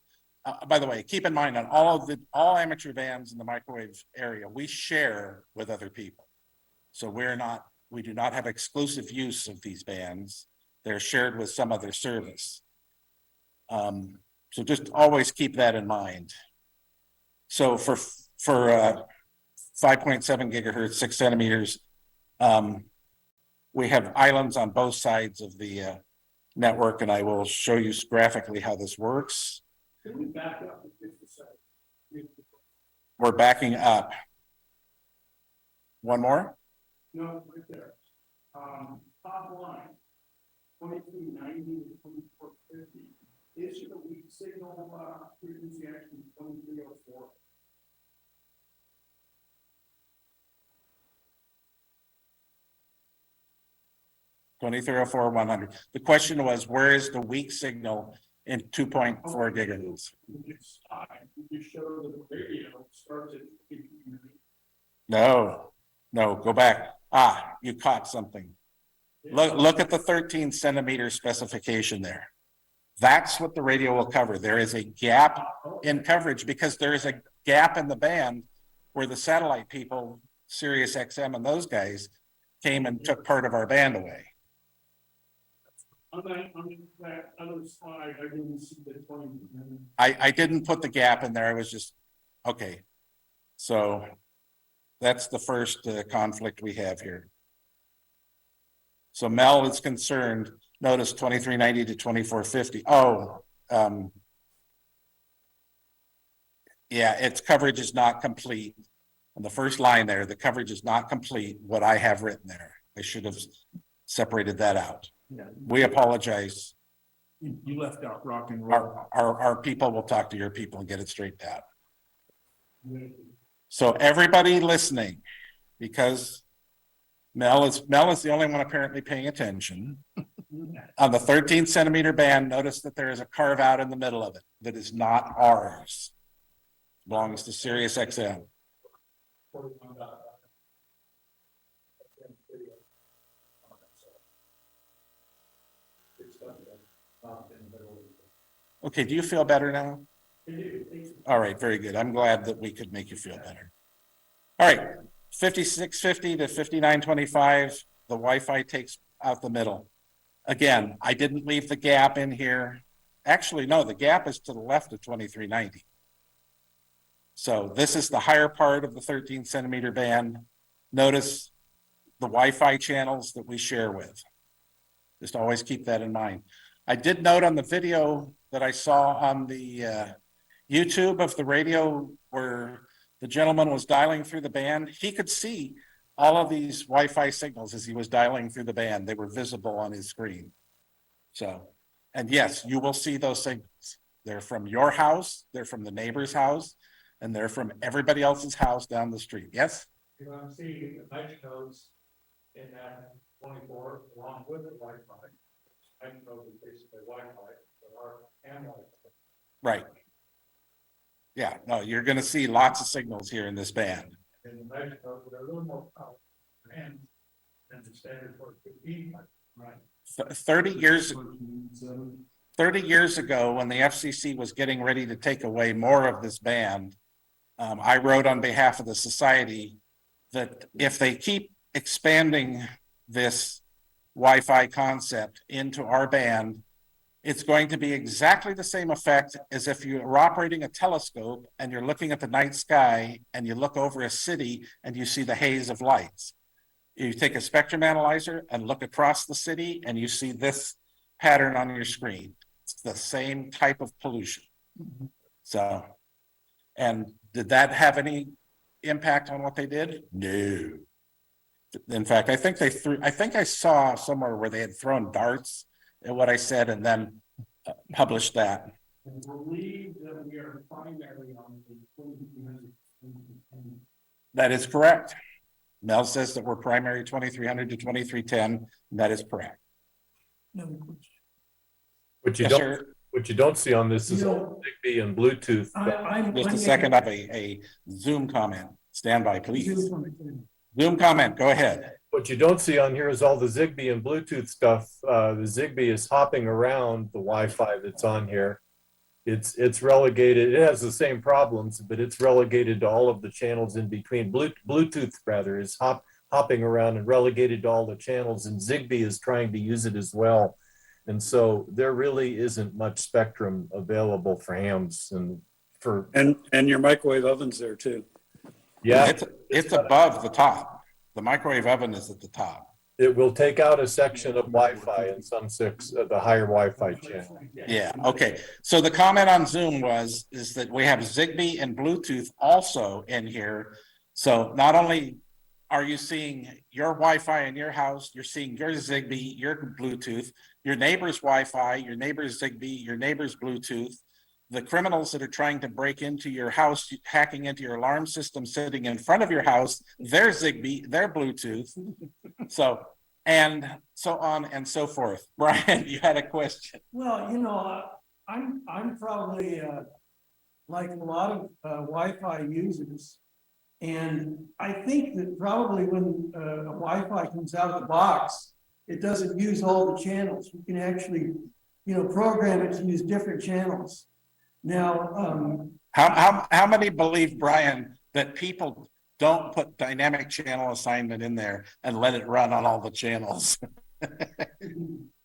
B: by the way, keep in mind on all amateur bands in the microwave area, we share with other people. So we do not have exclusive use of these bands. They're shared with some other service. So just always keep that in mind. So for 5.7 gigahertz, 6 centimeters, we have islands on both sides of the network, and I will show you graphically how this works.
D: Can we back up to 57?
B: We're backing up. One more?
D: No, right there. Top line, 2290 to 2450. Issue the weak signal frequency actually 2304.
B: $2304,100. The question was, where is the weak signal in 2.4 gigahertz?
D: You show the radio starts at
B: No, go back. You caught something. Look at the 13 centimeter specification there. That's what the radio will cover. There is a gap in coverage because there is a gap in the band where the satellite people, Sirius XM and those guys, came and took part of our band away.
D: On that other slide, I didn't see the 20.
B: I didn't put the gap in there. I was just, okay. So that's the first conflict we have here. So Mel is concerned, notice 2390 to 2450. Oh, yeah, its coverage is not complete. On the first line there, the coverage is not complete, what I have written there. I should have separated that out.
D: Yeah.
B: We apologize.
D: You left out rock and roll.
B: Our people will talk to your people and get it straightened out. So everybody listening, because Mel is the only one apparently paying attention. On the 13-centimeter band, notice that there is a carve out in the middle of it that is not ours. It belongs to Sirius XM. Okay, do you feel better now? All right, very good. I'm glad that we could make you feel better. All right, 5650 to 5925, the Wi-Fi takes out the middle. Again, I didn't leave the gap in here. Actually, no, the gap is to the left of 2390. So this is the higher part of the 13-centimeter band. Notice the Wi-Fi channels that we share with. Just always keep that in mind. I did note on the video that I saw on the YouTube of the radio where the gentleman was dialing through the band, he could see all of these Wi-Fi signals as he was dialing through the band. They were visible on his screen. So, and yes, you will see those signals. They're from your house, they're from the neighbor's house, and they're from everybody else's house down the street. Yes?
D: You know, I'm seeing the night codes in that 24 along with the Wi-Fi. I know the basically Wi-Fi, but our and Wi-Fi.
B: Right. Yeah, no, you're going to see lots of signals here in this band.
D: And the night codes are a little more powerful and the standard for 15. Right.
B: 30 years ago, when the FCC was getting ready to take away more of this band, I wrote on behalf of the society that if they keep expanding this Wi-Fi concept into our band, it's going to be exactly the same effect as if you are operating a telescope and you're looking at the night sky and you look over a city and you see the haze of lights. You take a spectrum analyzer and look across the city and you see this pattern on your screen. It's the same type of pollution. So, and did that have any impact on what they did? No. In fact, I think I saw somewhere where they had thrown darts at what I said and then published that.
D: I believe that we are primary on the 2300.
B: That is correct. Mel says that we're primary 2300 to 2310. And that is correct.
J: What you
B: Yes,
J: don't,
B: sir.
J: what you don't see on this is Zigbee and Bluetooth.
B: Just a second, I have a Zoom comment. Stand by, please. Zoom comment, go ahead.
J: What you don't see on here is all the Zigbee and Bluetooth stuff. The Zigbee is hopping around the Wi-Fi that's on here. It's relegated. It has the same problems, but it's relegated to all of the channels in between. Bluetooth rather is hopping around and relegated to all the channels, and Zigbee is trying to use it as well. And so there really isn't much spectrum available for hams and for
M: and your microwave oven's there too.
J: Yeah,
B: it's above the top. The microwave oven is at the top.
J: it will take out a section of Wi-Fi in some the higher Wi-Fi channel.
B: Yeah, okay. So the comment on Zoom is that we have Zigbee and Bluetooth also in here. So not only are you seeing your Wi-Fi in your house, you're seeing your Zigbee, your Bluetooth, your neighbor's Wi-Fi, your neighbor's Zigbee, your neighbor's Bluetooth. The criminals that are trying to break into your house, hacking into your alarm system sitting in front of your house, their Zigbee, their Bluetooth. So, and so on and so forth. Brian, you had a question.
G: Well, you know, I'm probably like a lot of Wi-Fi users. And I think that probably when a Wi-Fi comes out of the box, it doesn't use all the channels. You can actually, you know, program it to use different channels. Now,
B: how many believe, Brian, that people don't put dynamic channel assignment in there and let it run on all the channels.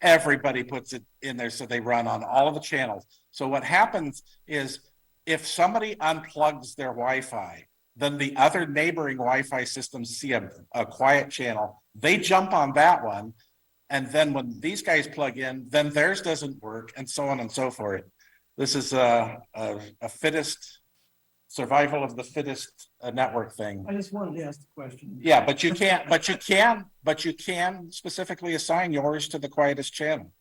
B: Everybody puts it in there so they run on all of the channels. So what happens is if somebody unplugs their Wi-Fi, then the other neighboring Wi-Fi systems see a quiet channel. They jump on that one. And then when these guys plug in, then theirs doesn't work, and so on and so forth. This is a fittest, survival of the fittest network thing.
G: I just wanted to ask the question.
B: Yeah, but you can specifically assign yours to the quietest channel.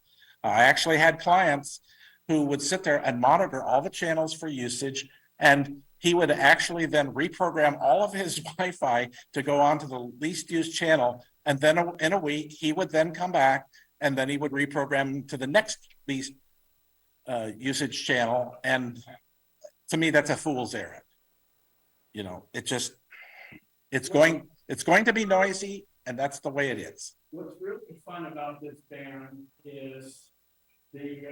B: I actually had clients who would sit there and monitor all the channels for usage, and he would actually then reprogram all of his Wi-Fi to go on to the least used channel. And then in a week, he would then come back and then he would reprogram to the next least usage channel. And to me, that's a fool's errand. You know, it's going to be noisy, and that's the way it is.
D: What's really fun about this band is the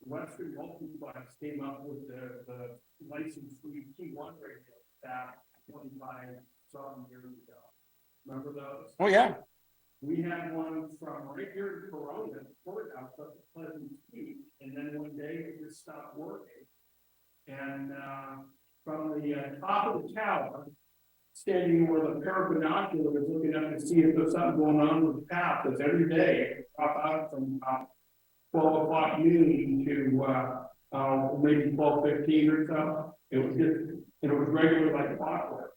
D: Western Multiplex came up with the license free T1 radio back 25 some years ago. Remember those?
B: Oh yeah.
D: We had one from right here in Corona, courthouse up at Pleasant Beach, and then one day it just stopped working. And from the top of the tower, standing with a pair of binoculars looking up to see if there's something going on with the path, because every day it pop out from 12 o'clock noon to maybe 12:15 or so. It was just, it was regular like clockwork.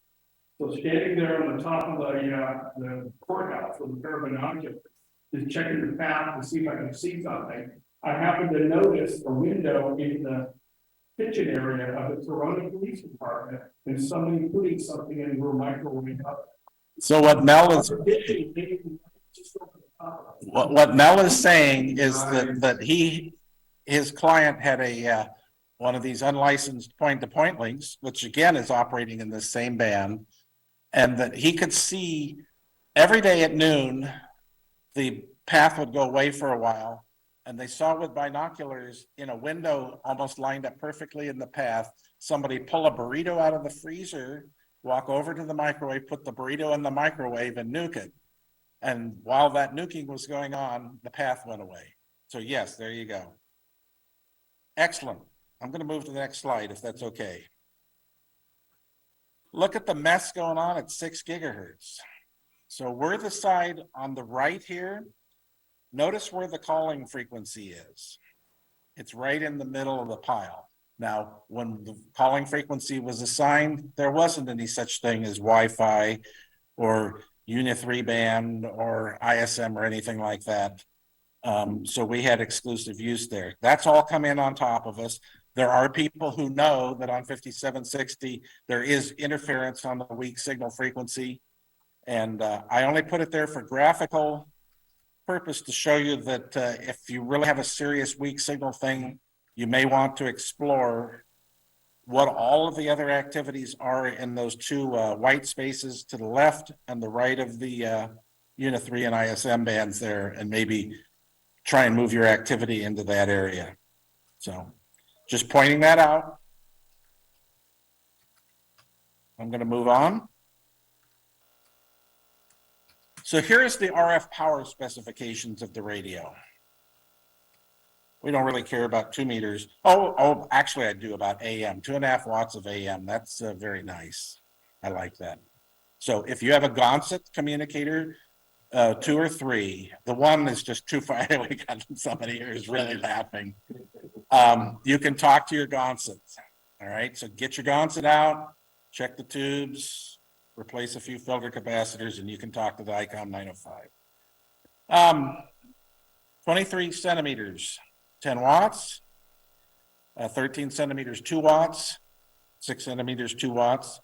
D: So standing there on the top of the courthouse with a pair of binoculars, just checking the path to see if I can see something. I happened to notice a window in the kitchen area of the Corona Police Department, and somebody putting something in a microwave oven.
B: So what Mel is saying is that his client had one of these unlicensed point-to-point links, which again is operating in the same band, and that he could see every day at noon the path would go away for a while, and they saw with binoculars in a window almost lined up perfectly in the path, somebody pull a burrito out of the freezer, walk over to the microwave, put the burrito in the microwave and nuke it. And while that nuking was going on, the path went away. So yes, there you go. Excellent. I'm going to move to the next slide if that's okay. Look at the mess going on at 6 gigahertz. So we're the side on the right here. Notice where the calling frequency is. It's right in the middle of the pile. Now, when the calling frequency was assigned, there wasn't any such thing as Wi-Fi or Unit 3 band or ISM or anything like that. So we had exclusive use there. That's all come in on top of us. There are people who know that on 5760, there is interference on the weak signal frequency. And I only put it there for graphical purpose to show you that if you really have a serious weak signal thing, you may want to explore what all of the other activities are in those two white spaces to the left and the right of the Unit 3 and ISM bands there, and maybe try and move your activity into that area. So just pointing that out. I'm going to move on. So here's the RF power specifications of the radio. We don't really care about 2 meters. Oh, actually I do about AM, 2.5 watts of AM. That's very nice. I like that. So if you have a Gonset communicator, 2 or 3, the 1 is just too far away. Somebody here is really laughing. You can talk to your Gonset. All right, so get your Gonset out, check the tubes, replace a few filter capacitors, and you can talk to the Icom 905. 23 centimeters, 10 watts, 13 centimeters, 2 watts, 6 centimeters, 2 watts,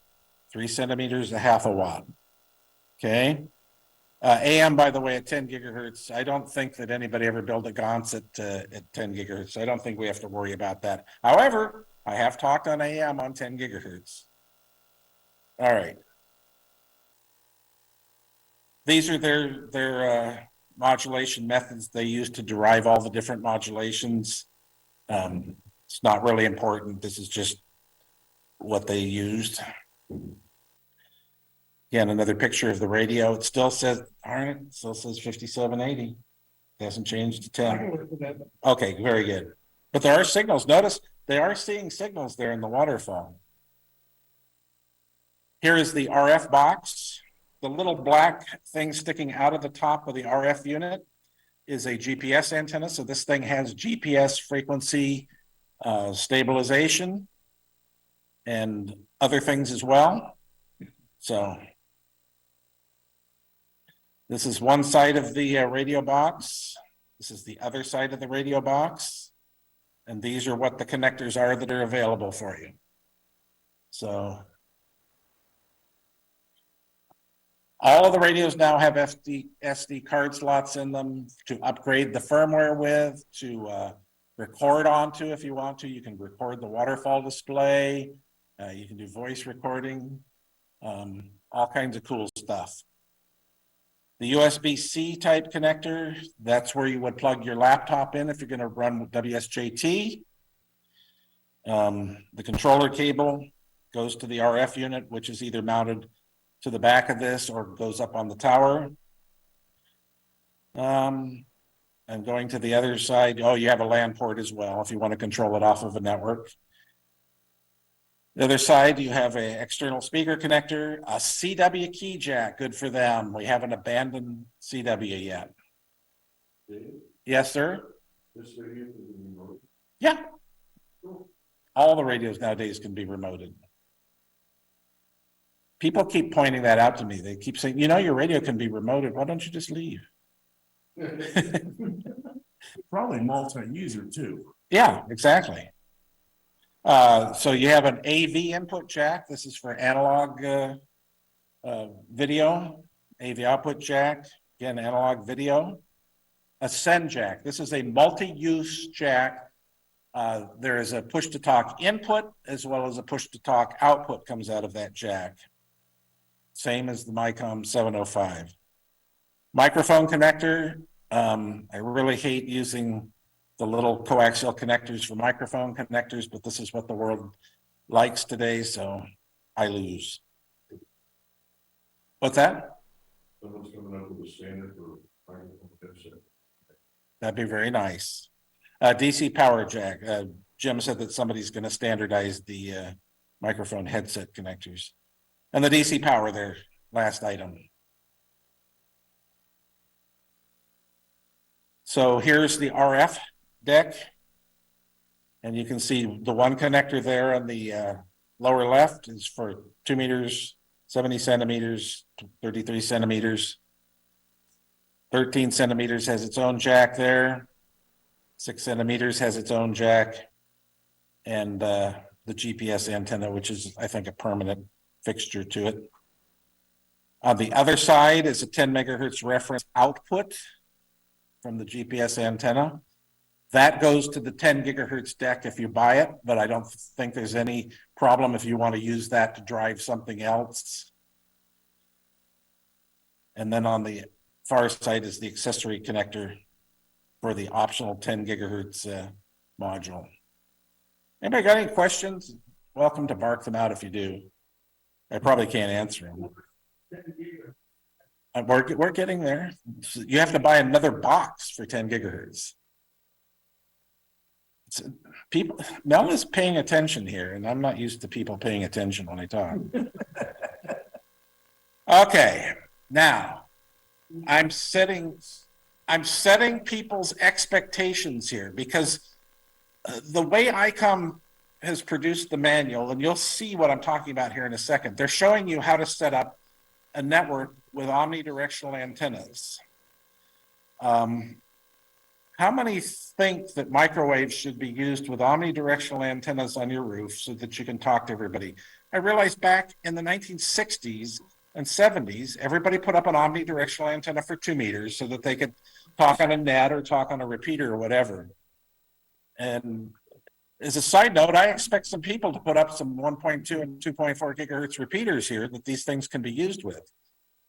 B: 3 centimeters, a half a watt. Okay. AM, by the way, at 10 gigahertz, I don't think that anybody ever built a Gonset at 10 gigahertz. I don't think we have to worry about that. However, I have talked on AM on 10 gigahertz. All right. These are their modulation methods they use to derive all the different modulations. It's not really important. This is just what they used. Again, another picture of the radio. It still says, darn it, it still says 5780. It hasn't changed to 10. Okay, very good. But there are signals. Notice they are seeing signals there in the waterfall. Here is the RF box. The little black thing sticking out of the top of the RF unit is a GPS antenna. So this thing has GPS frequency stabilization and other things as well. So this is one side of the radio box. This is the other side of the radio box. And these are what the connectors are that are available for you. So all of the radios now have SD card slots in them to upgrade the firmware with, to record onto if you want to. You can record the waterfall display. You can do voice recording, all kinds of cool stuff. The USB-C type connector, that's where you would plug your laptop in if you're going to run WSJT. The controller cable goes to the RF unit, which is either mounted to the back of this or goes up on the tower. And going to the other side, oh, you have a LAN port as well if you want to control it off of a network. The other side, you have an external speaker connector, a CW key jack, good for them. We haven't abandoned CW yet. Yes, sir? Yeah. All the radios nowadays can be remoted. People keep pointing that out to me. They keep saying, you know, your radio can be remoted. Why don't you just leave?
N: Probably multi-user too.
B: Yeah, exactly. So you have an AV input jack. This is for analog video. AV output jack, again, analog video. A send jack. This is a multi-use jack. There is a push-to-talk input as well as a push-to-talk output comes out of that jack. Same as the Icom 705. Microphone connector. I really hate using the little coaxial connectors for microphone connectors, but this is what the world likes today, so I lose. What's that?
C: Someone's coming up with a standard for microphone headset.
B: That'd be very nice. DC power jack. Jim said that somebody's going to standardize the microphone headset connectors. And the DC power there, last item. So here's the RF deck. And you can see the one connector there on the lower left is for 2 meters, 70 centimeters, 33 centimeters. 13 centimeters has its own jack there. 6 centimeters has its own jack. And the GPS antenna, which is, I think, a permanent fixture to it. On the other side is a 10 megahertz reference output from the GPS antenna. That goes to the 10 gigahertz deck if you buy it, but I don't think there's any problem if you want to use that to drive something else. And then on the far side is the accessory connector for the optional 10 gigahertz module. Anybody got any questions? Welcome to bark them out if you do. I probably can't answer them. We're getting there. You have to buy another box for 10 gigahertz. People, Mel is paying attention here, and I'm not used to people paying attention when I talk. Okay, now I'm setting people's expectations here because the way Icom has produced the manual, and you'll see what I'm talking about here in a second. They're showing you how to set up a network with omnidirectional antennas. How many think that microwaves should be used with omnidirectional antennas on your roof so that you can talk to everybody? I realized back in the 1960s and 70s, everybody put up an omnidirectional antenna for 2 meters so that they could talk on a net or talk on a repeater or whatever. And as a side note, I expect some people to put up some 1.2 and 2.4 gigahertz repeaters here that these things can be used with.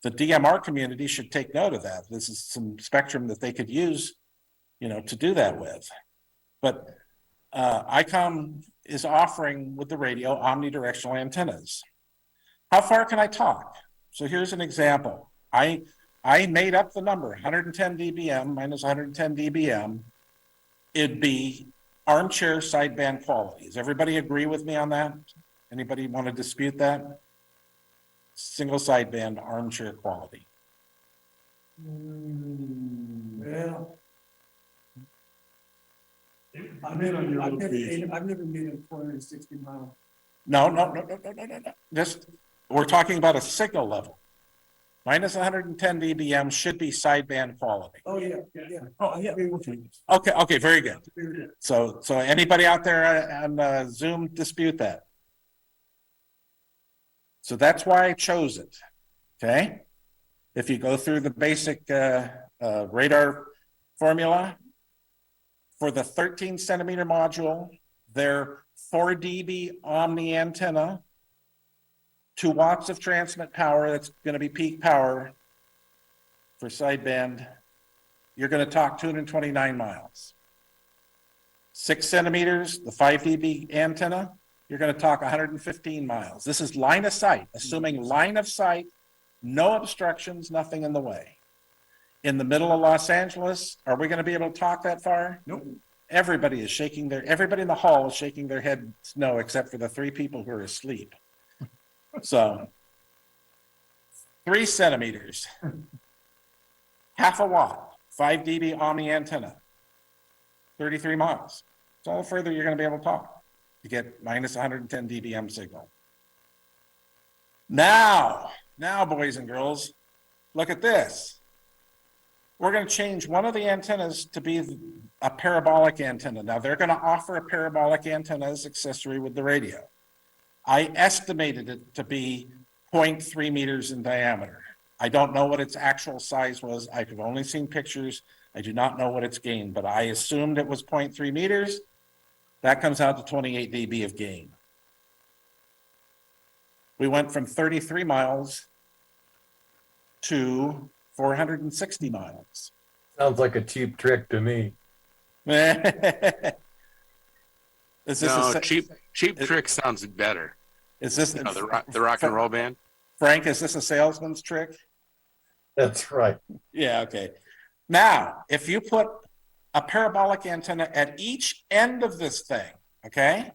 B: The DMR community should take note of that. This is some spectrum that they could use, you know, to do that with. But Icom is offering with the radio omnidirectional antennas. How far can I talk? So here's an example. I made up the number, 110 dBm minus 110 dBm. It'd be armchair sideband quality. Does everybody agree with me on that? Anybody want to dispute that? Single sideband armchair quality.
M: Well. I've never made a 460 mile.
B: No. Just, we're talking about a signal level. Minus 110 dBm should be sideband quality.
M: Oh, yeah. Oh, yeah.
B: Okay, very good. So anybody out there on Zoom dispute that? So that's why I chose it, okay? If you go through the basic radar formula, for the 13 centimeter module, their 4 dB Omni antenna, 2 watts of transmit power, that's gonna be peak power for sideband, you're gonna talk 229 miles. 6 centimeters, the 5 dB antenna, you're gonna talk 115 miles. This is line of sight, assuming line of sight, no obstructions, nothing in the way. In the middle of Los Angeles, are we gonna be able to talk that far?
N: Nope.
B: Everybody in the hall is shaking their head no, except for the 3 people who are asleep. So 3 centimeters, half a watt, 5 dB Omni antenna, 33 miles. It's all the further you're going to be able to talk. You get minus 110 dBm signal. Now, boys and girls, look at this. We're going to change one of the antennas to be a parabolic antenna. Now, they're going to offer a parabolic antenna as accessory with the radio. I estimated it to be 0.3 meters in diameter. I don't know what its actual size was. I've only seen pictures. I do not know what its gain, but I assumed it was 0.3 meters. That comes out to 28 dB of gain. We went from 33 miles to 460 miles.
J: Sounds like a cheap trick to me.
B: Is this
F: No, cheap trick sounds better.
B: Is this
F: the rock and roll band?
B: Frank, is this a salesman's trick?
J: That's right.
B: Yeah, okay. Now, if you put a parabolic antenna at each end of this thing, okay,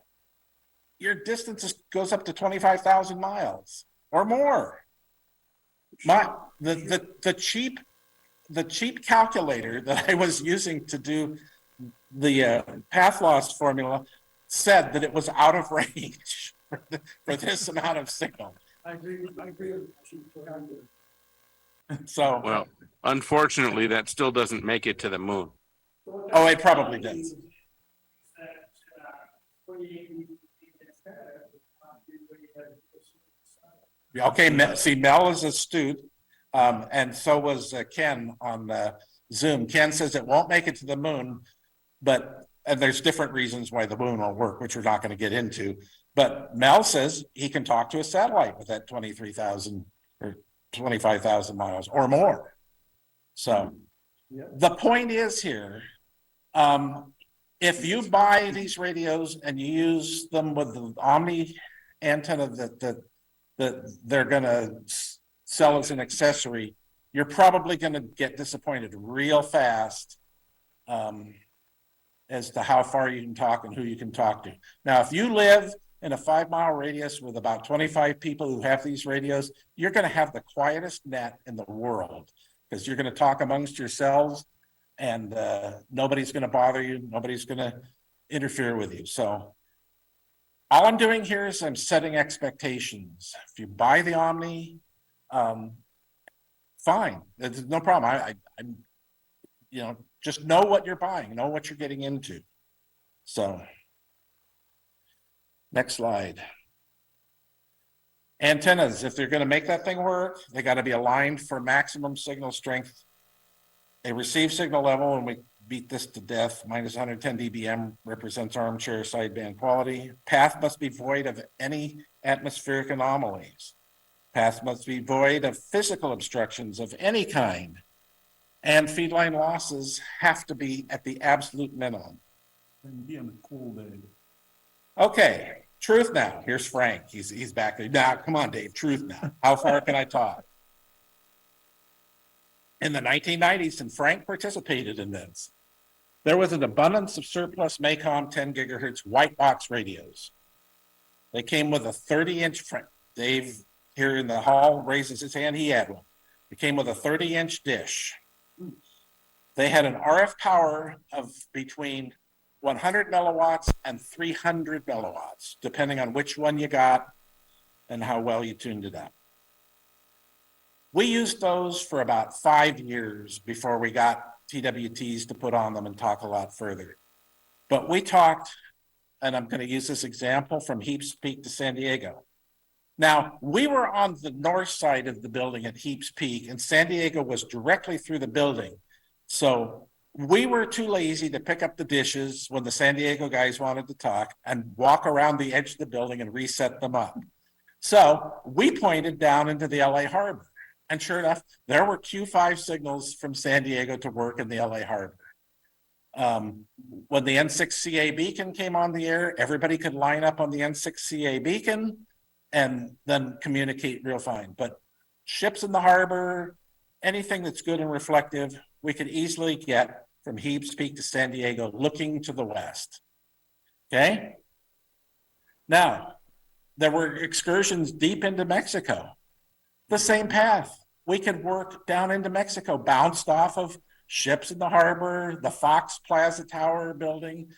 B: your distance goes up to 25,000 miles or more. The cheap calculator that I was using to do the path loss formula said that it was out of range for this amount of signal.
M: I agree with Chief.
B: So,
F: Well, unfortunately, that still doesn't make it to the moon.
B: oh, it probably does. Okay, see, Mel is astute, and so was Ken on Zoom. Ken says it won't make it to the moon, and there's different reasons why the moon won't work, which we're not going to get into. But Mel says he can talk to a satellite with that 23,000 or 25,000 miles or more. So the point is here, if you buy these radios and you use them with the Omni antenna that they're going to sell as an accessory, you're probably going to get disappointed real fast as to how far you can talk and who you can talk to. Now, if you live in a 5-mile radius with about 25 people who have these radios, you're going to have the quietest net in the world because you're going to talk amongst yourselves and nobody's going to bother you. Nobody's going to interfere with you. So all I'm doing here is I'm setting expectations. If you buy the Omni, fine. There's no problem. I'm just know what you're buying, know what you're getting into. So next slide. Antennas, if they're going to make that thing work, they got to be aligned for maximum signal strength. A receive signal level, and we beat this to death, minus 110 dBm represents armchair sideband quality. Path must be void of any atmospheric anomalies. Path must be void of physical obstructions of any kind. And feedline losses have to be at the absolute minimum.
N: And be on a cool day.
B: Okay, truth now. Here's Frank. He's back there. Now, come on, Dave. Truth now. How far can I talk? in the 1990s, and Frank participated in this. There was an abundance of surplus Macom 10 gigahertz white box radios. They came with a 30-inch frame. Dave here in the hall raises his hand, he had one. It came with a 30-inch dish. They had an RF power of between 100 milliwatts and 300 milliwatts, depending on which one you got and how well you tuned it up. We used those for about 5 years before we got TWTs to put on them and talk a lot further. But we talked, and I'm going to use this example from Heaps Peak to San Diego. Now, we were on the north side of the building at Heaps Peak, and San Diego was directly through the building. So we were too lazy to pick up the dishes when the San Diego guys wanted to talk and walk around the edge of the building and reset them up. So we pointed down into the LA Harbor. And sure enough, there were Q5 signals from San Diego to work in the LA Harbor. When the N6CA beacon came on the air, everybody could line up on the N6CA beacon and then communicate real fine. But ships in the harbor, anything that's good and reflective, we could easily get from Heaps Peak to San Diego looking to the west. Okay? Now, there were excursions deep into Mexico. The same path. We could work down into Mexico, bounced off of ships in the harbor, the Fox Plaza Tower building,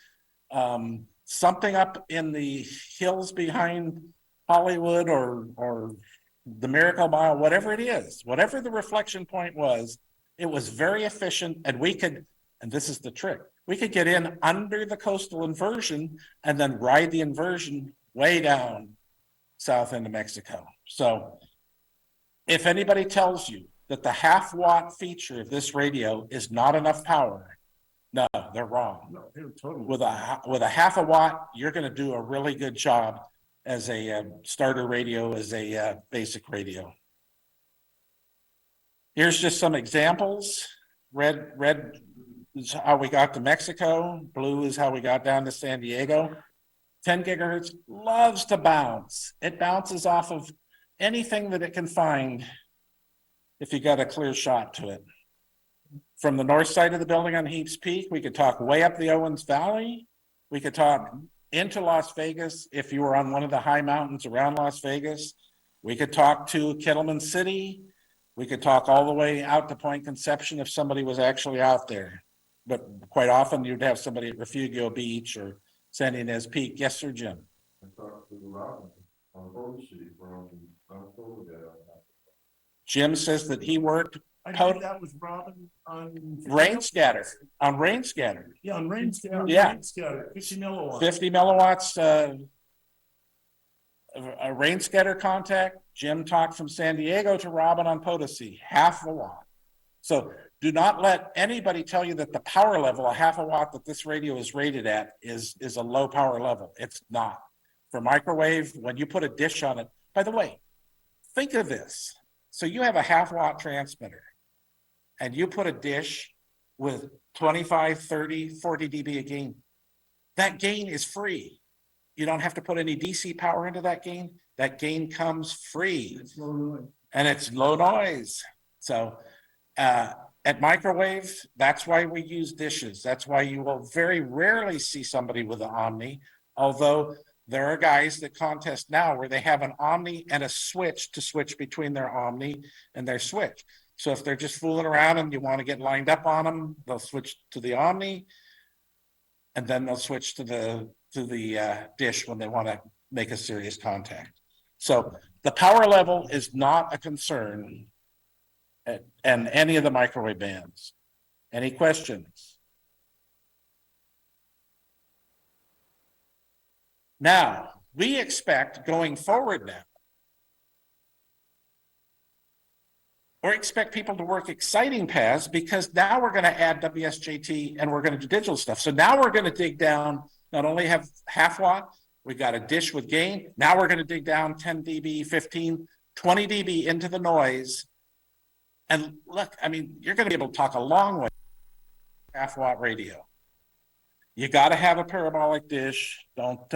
B: something up in the hills behind Hollywood or the Miracle Mile, whatever it is, whatever the reflection point was, it was very efficient, and we could, and this is the trick, we could get in under the coastal inversion and then ride the inversion way down south into Mexico. So if anybody tells you that the half-watt feature of this radio is not enough power, no, they're wrong.
N: No, they're totally.
B: With a half a watt, you're going to do a really good job as a starter radio, as a basic radio. Here's just some examples. Red is how we got to Mexico. Blue is how we got down to San Diego. 10 gigahertz loves to bounce. It bounces off of anything that it can find if you got a clear shot to it. From the north side of the building on Heaps Peak, we could talk way up the Owens Valley. We could talk into Las Vegas if you were on one of the high mountains around Las Vegas. We could talk to Kettleman City. We could talk all the way out to Point Conception if somebody was actually out there. But quite often you'd have somebody at Refugio Beach or San Ynez Peak. Yes, sir, Jim. Jim says that he worked
N: I think that was Robin on.
B: rain scatter.
N: Yeah, on rain scatter.
B: Yeah.
N: Rain scatter, 50 milliwatts.
B: 50 milliwatts, a rain scatter contact. Jim talked from San Diego to Robin on Potosi, half a watt. So do not let anybody tell you that the power level, a half a watt that this radio is rated at is a low power level. It's not. For microwave, when you put a dish on it, by the way, think of this. So you have a half watt transmitter and you put a dish with 25, 30, 40 dB of gain. That gain is free. You don't have to put any DC power into that gain. That gain comes free.
N: It's low noise.
B: And it's low noise. So at microwave, that's why we use dishes. That's why you will very rarely see somebody with an Omni, although there are guys that contest now where they have an Omni and a switch to switch between their Omni and their switch. So if they're just fooling around and you want to get lined up on them, they'll switch to the Omni and then they'll switch to the dish when they want to make a serious contact. So the power level is not a concern at any of the microwave bands. Any questions? Now, we expect going forward now, or expect people to work exciting paths because now we're going to add WSJT and we're going to do digital stuff. So now we're going to dig down, not only have half watt, we got a dish with gain. Now we're going to dig down 10 dB, 15, 20 dB into the noise. And look, I mean, you're going to be able to talk a long way half watt radio. You got to have a parabolic dish. Don't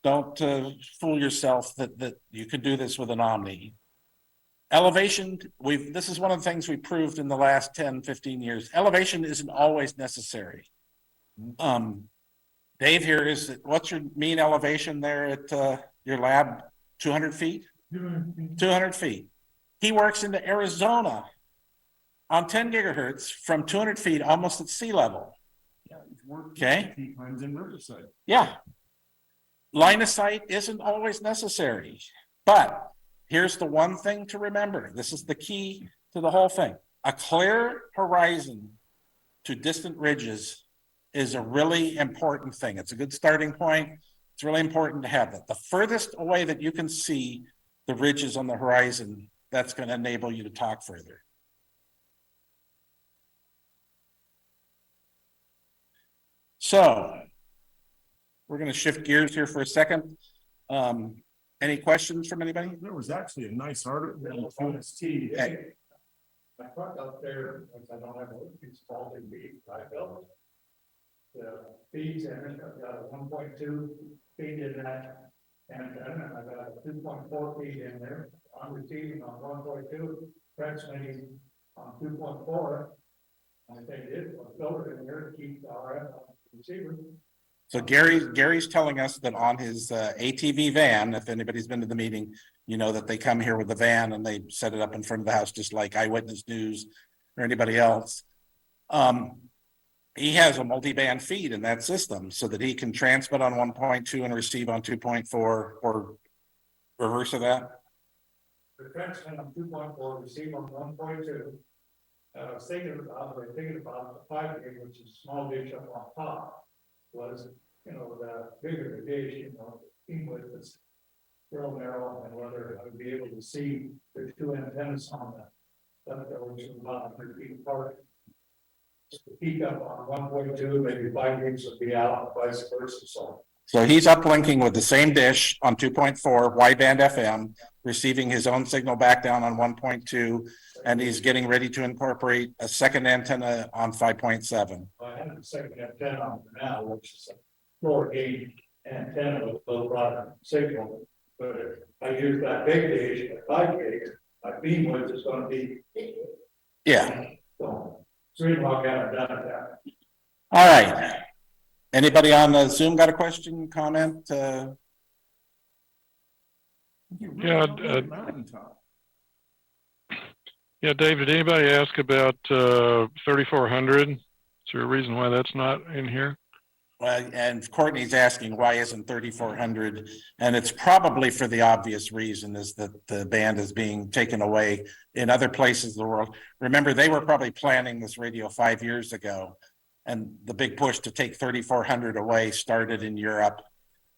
B: fool yourself that you could do this with an Omni. Elevation, this is one of the things we proved in the last 10, 15 years. Elevation isn't always necessary. Dave here what's your mean elevation there at your lab? 200 feet? 200 feet. He works into Arizona on 10 gigahertz from 200 feet, almost at sea level. Okay.
N: In Riverside.
B: Yeah. Line of sight isn't always necessary, but here's the one thing to remember. This is the key to the whole thing. A clear horizon to distant ridges is a really important thing. It's a good starting point. It's really important to have that. The furthest away that you can see the ridges on the horizon, that's going to enable you to talk further. So we're going to shift gears here for a second. Any questions from anybody?
N: There was actually a nice article in the QST.
C: My truck up there, because I don't have a it's faulty feed, I built it. The feeds in it, I've got a 1.2 feed in that, and then I've got a 2.4 feed in there. I'm receiving on 1.2, transmitting on 2.4. I think it was filtered in there to keep the RF on the receiver.
B: So Gary's telling us that on his ATV van, if anybody's been to the meeting, you know that they come here with the van and they set it up in front of the house, just like Eyewitness News or anybody else. He has a multi-band feed in that system so that he can transmit on 1.2 and receive on 2.4 or reverse of that.
C: The transmit on 2.4, receive on 1.2. I was thinking about the 5 gig, which is small dish up on top. Was, the bigger the dish, English is real narrow, and whether I would be able to see there's 2 antennas on that which is about 100 feet apart. Just to peak up on 1.2, maybe 5 gigs would be out, vice versa.
B: So he's uplinking with the same dish on 2.4 wideband FM, receiving his own signal back down on 1.2, and he's getting ready to incorporate a second antenna on 5.7.
C: I have a second antenna on now, which is a lower gain antenna with low broadband signal. But if I use that big dish at 5 gigs, my beam width is going to be.
B: Yeah.
C: So, three log out done at that.
B: All right. Anybody on the Zoom got a question, comment?
N: Yeah,
L: Dave, did anybody ask about 3400? Is there a reason why that's not in here?
B: Well, and Courtney's asking why isn't 3400, and it's probably for the obvious reason is that the band is being taken away in other places of the world. Remember, they were probably planning this radio 5 years ago, and the big push to take 3400 away started in Europe,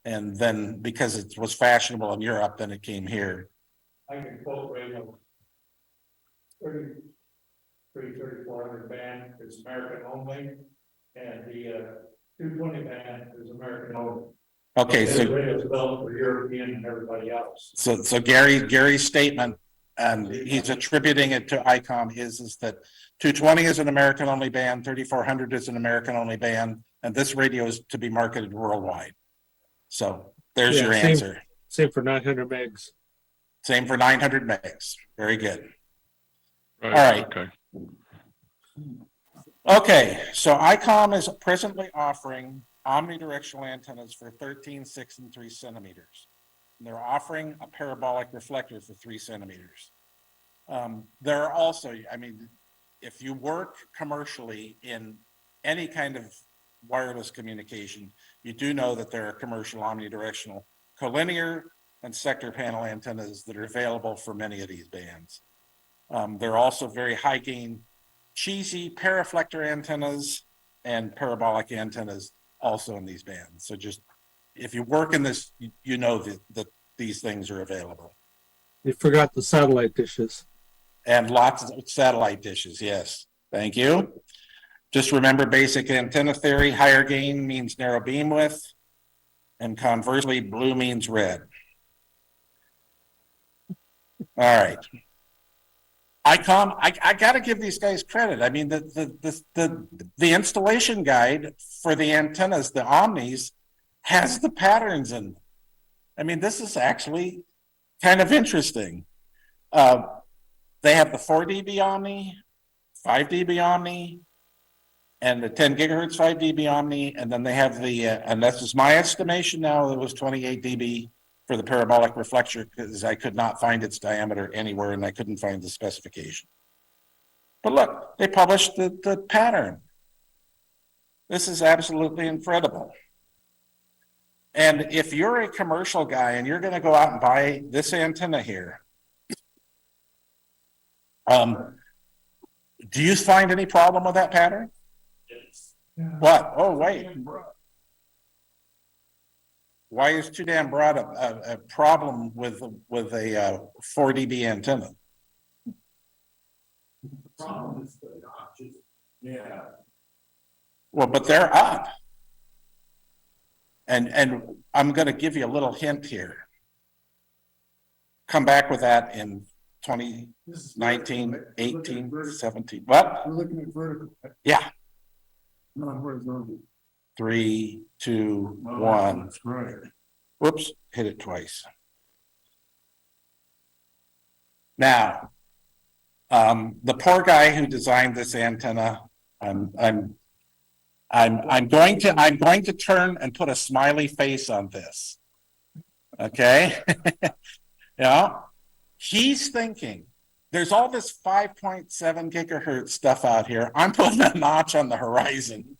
B: and then because it was fashionable in Europe, then it came here.
C: I can quote radio 3400 band is American only, and the 220 band is American only.
B: Okay, so
C: radio is developed for European and everybody else.
B: So Gary's statement, and he's attributing it to Icom, is that 220 is an American only band, 3400 is an American only band, and this radio is to be marketed worldwide. So there's your answer.
L: Same for 900 megs.
B: Same for 900 megs. Very good.
L: Right.
B: All right.
L: Okay.
B: Okay, so Icom is presently offering omnidirectional antennas for 13, 6, and 3 centimeters. And they're offering a parabolic reflector for 3 centimeters. There are also, if you work commercially in any kind of wireless communication, you do know that there are commercial omnidirectional collinear and sector panel antennas that are available for many of these bands. There are also very high gain, cheesy paraflector antennas and parabolic antennas also in these bands. So just, if you work in this, you know that these things are available.
L: You forgot the satellite dishes.
B: And lots of satellite dishes, yes. Thank you. Just remember basic antenna theory, higher gain means narrow beam width, and conversely, blue means red. All right. Icom, I got to give these guys credit. I mean, the installation guide for the antennas, the Omnis, has the patterns in them. I mean, this is actually kind of interesting. They have the 4 dB Omni, 5 dB Omni, and the 10 gigahertz 5 dB Omni, and then they have the, and this is my estimation now, it was 28 dB for the parabolic reflector because I could not find its diameter anywhere and I couldn't find the specification. But look, they published the pattern. This is absolutely incredible. And if you're a commercial guy and you're going to go out and buy this antenna here, do you find any problem with that pattern? What? Oh, wait. Why is too damn broad a problem with a 4 dB antenna?
N: Problem is the notches. Yeah.
B: Well, but they're up. And I'm going to give you a little hint here. Come back with that in 2019, 18, 17. What?
N: We're looking at vertical.
B: Yeah.
N: Not horizontal.
B: 3, 2,
N: Well,
B: 1.
N: That's right.
B: Whoops, hit it twice. Now, the poor guy who designed this antenna, I'm going to turn and put a smiley face on this. Okay? Yeah. He's thinking, there's all this 5.7 gigahertz stuff out here. I'm putting a notch on the horizon.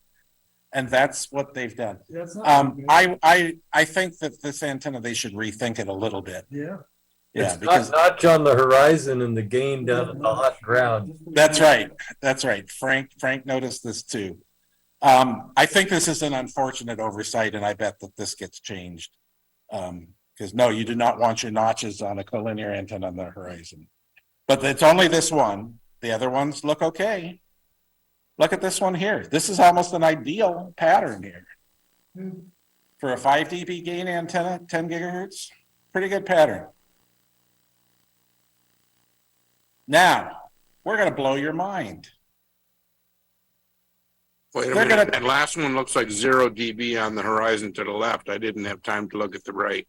B: And that's what they've done. I think that this antenna, they should rethink it a little bit.
N: Yeah.
B: Yeah,
J: It's
B: because
J: not notch on the horizon and the gain down on the hot ground.
B: that's right. That's right. Frank noticed this too. I think this is an unfortunate oversight, and I bet that this gets changed. Because no, you do not want your notches on a collinear antenna on the horizon. But it's only this one. The other ones look okay. Look at this one here. This is almost an ideal pattern here. For a 5 dB gain antenna, 10 gigahertz, pretty good pattern. Now, we're going to blow your mind.
F: Wait a
B: They're
F: minute,
B: gonna-
F: that last one looks like 0 dB on the horizon to the left. I didn't have time to look at the right.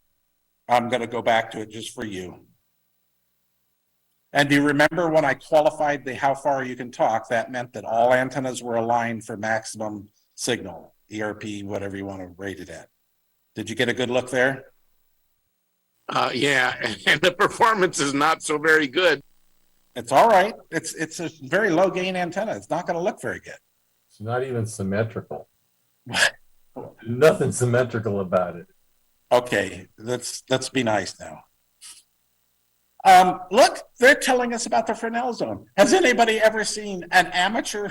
B: I'm going to go back to it just for you. And do you remember when I qualified the how far you can talk, that meant that all antennas were aligned for maximum signal, ERP, whatever you want to rate it at. Did you get a good look there?
F: Yeah, and the performance is not so very good.
B: It's all right. It's a very low gain antenna. It's not going to look very good.
J: It's not even symmetrical. Nothing symmetrical about it.
B: Okay, let's be nice now. Look, they're telling us about the Fresnel zone. Has anybody ever seen an amateur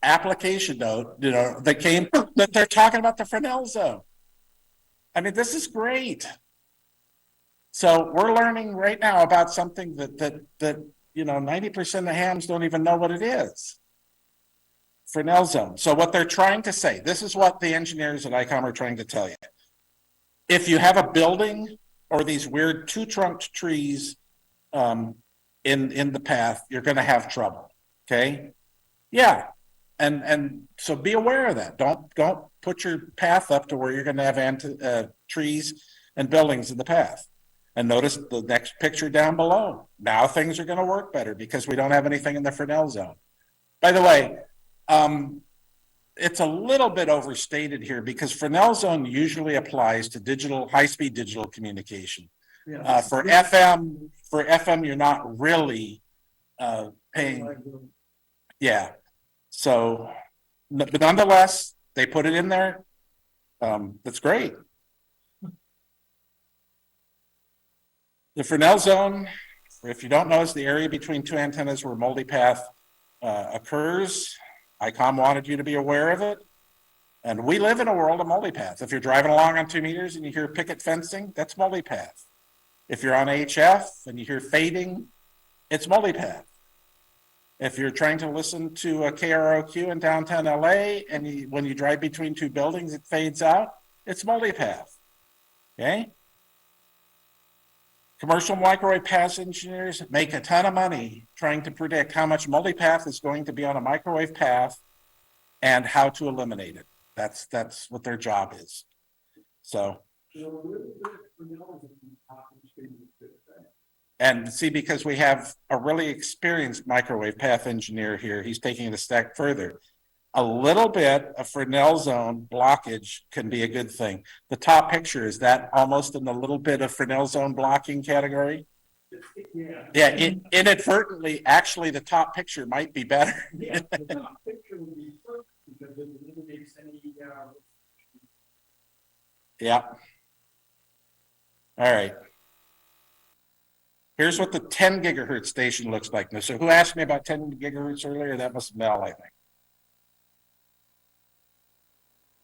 B: application note, that they're talking about the Fresnel zone? I mean, this is great. So we're learning right now about something that 90% of hams don't even know what it is. Fresnel zone. So what they're trying to say, this is what the engineers at Icom are trying to tell you. If you have a building or these weird two-trunked trees in the path, you're going to have trouble. Okay? Yeah. And so be aware of that. Don't put your path up to where you're going to have trees and buildings in the path. And notice the next picture down below. Now things are going to work better because we don't have anything in the Fresnel zone. By the way, it's a little bit overstated here because Fresnel zone usually applies to high-speed digital communication.
M: Yeah.
B: For FM, you're not really paying. Yeah. So, but nonetheless, they put it in there. That's great. The Fresnel zone, if you don't know, is the area between two antennas where multipath occurs. Icom wanted you to be aware of it. And we live in a world of multipath. If you're driving along on 2 meters and you hear picket fencing, that's multipath. If you're on HF and you hear fading, it's multipath. If you're trying to listen to a KROQ in downtown LA and when you drive between two buildings, it fades out, it's multipath. Okay? Commercial microwave path engineers make a ton of money trying to predict how much multipath is going to be on a microwave path and how to eliminate it. That's what their job is. So And see, because we have a really experienced microwave path engineer here, he's taking it a step further. A little bit of Fresnel zone blockage can be a good thing. The top picture, is that almost in the little bit of Fresnel zone blocking category?
D: Yeah.
B: Yeah, inadvertently, actually, the top picture might be better.
D: Yeah, the top picture would be perfect because it eliminates any,
B: Yeah. All right. Here's what the 10 gigahertz station looks like. Now, so who asked me about 10 gigahertz earlier? That was Mel, I think.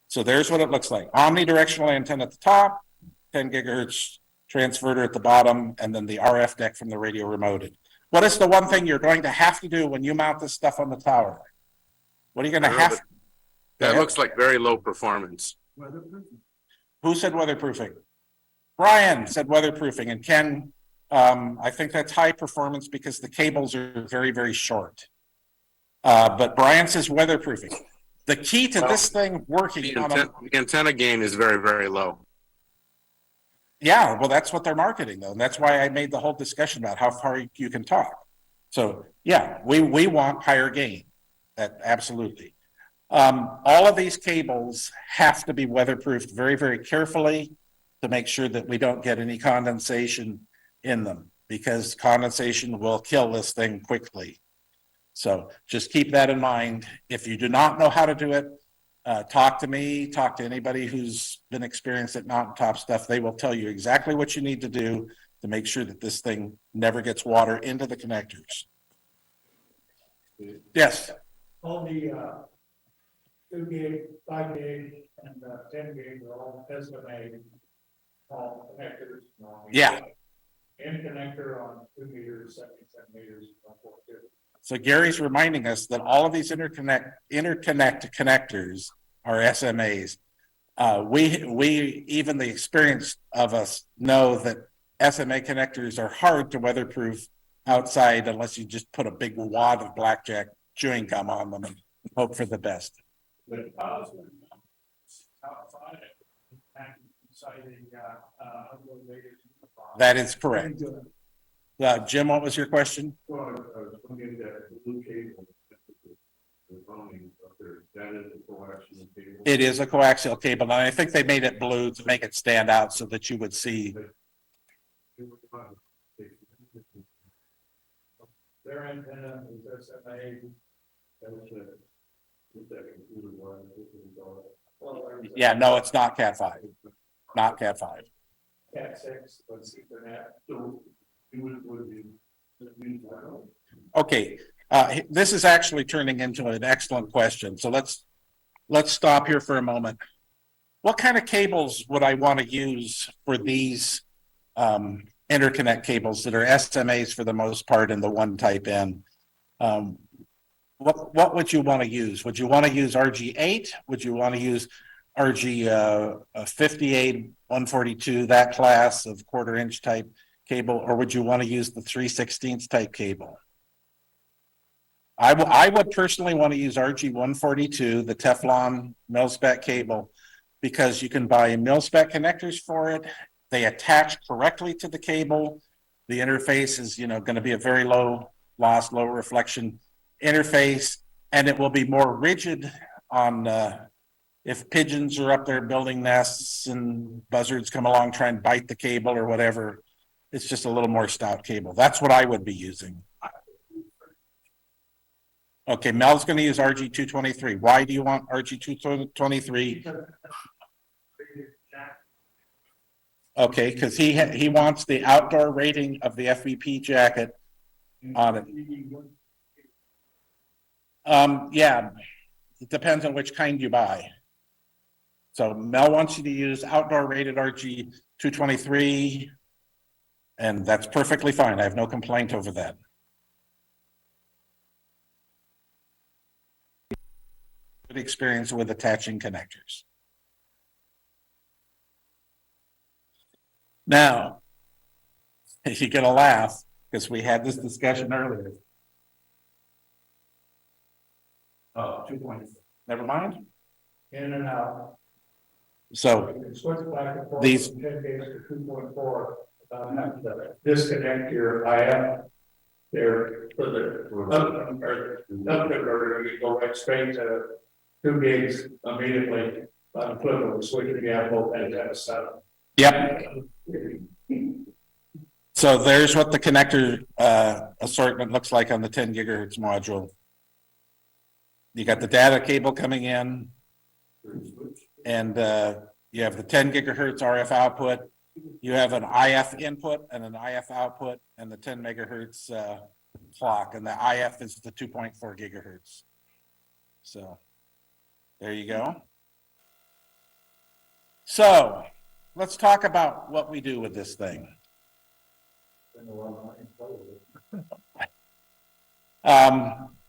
B: So there's what it looks like. Omnidirectional antenna at the top, 10 gigahertz transverter at the bottom, and then the RF deck from the radio remoted. What is the one thing you're going to have to do when you mount this stuff on the tower? What are you going to have?
F: That looks like very low performance.
B: Who said weatherproofing? Brian said weatherproofing, and Ken, I think that's high performance because the cables are very, very short. But Brian says weatherproofing. The key to this thing working
F: The antenna gain is very, very low.
B: Yeah, well, that's what they're marketing, though. And that's why I made the whole discussion about how far you can talk. So, yeah, we want higher gain. That absolutely. All of these cables have to be weatherproofed very, very carefully to make sure that we don't get any condensation in them, because condensation will kill this thing quickly. So just keep that in mind. If you do not know how to do it, talk to me, talk to anybody who's been experienced at mountaintop stuff. They will tell you exactly what you need to do to make sure that this thing never gets water into the connectors. Yes.
D: all the, 2 gig, 5 gig, and 10 gig are all SMA, all connectors.
B: Yeah.
D: And connector on 2 meters, 77 meters, 142.
B: So Gary's reminding us that all of these interconnect connectors are SMAs. We even the experienced of us know that SMA connectors are hard to weatherproof outside unless you just put a big wad of blackjack chewing gum on them and hope for the best.
D: But outside outdoor radios.
B: That is correct. Jim, what was your question?
C: Well, I was wondering that the blue cable, the roaming up there, that is a coaxial cable.
B: It is a coaxial cable, and I think they made it blue to make it stand out so that you would see.
D: Their antenna is SMA.
B: Yeah, no, it's not Cat 5. Not Cat 5.
D: Cat 6, let's see for that.
B: Okay, this is actually turning into an excellent question. So let's stop here for a moment. What kind of cables would I want to use for these interconnect cables that are SMAs for the most part in the one type N? What would you want to use? Would you want to use RG8? Would you want to use RG 58, 142, that class of 1/4 inch type cable, or would you want to use the 3/16 type cable? I would personally want to use RG 142, the Teflon mil-spec cable, because you can buy mil-spec connectors for it. They attach correctly to the cable. The interface is, going to be a very low loss, low reflection interface, and it will be more rigid on if pigeons are up there building nests and buzzards come along try and bite the cable or whatever. It's just a little more stout cable. That's what I would be using. Okay, Mel's going to use RG 223. Why do you want RG 223? Okay, because he wants the outdoor rating of the FVP jacket on it. Yeah, it depends on which kind you buy. So Mel wants you to use outdoor rated RG 223, and that's perfectly fine. I have no complaint over that. Good experience with attaching connectors. Now, you're going to laugh because we had this discussion earlier. Oh, 2 points. Never mind.
D: In and out.
B: So
D: Switch back and forth
B: these,
D: from 10 gigs to 2.4
N: disconnect your IF there for the up converter, you go right straight to 2 gigs immediately on the flip of the switch. You have both antennas set up.
B: Yep. So there's what the connector assortment looks like on the 10 gigahertz module. You got the data cable coming in, and you have the 10 gigahertz RF output. You have an IF input and an IF output, and the 10 megahertz clock, and the IF is the 2.4 gigahertz. So there you go. So let's talk about what we do with this thing.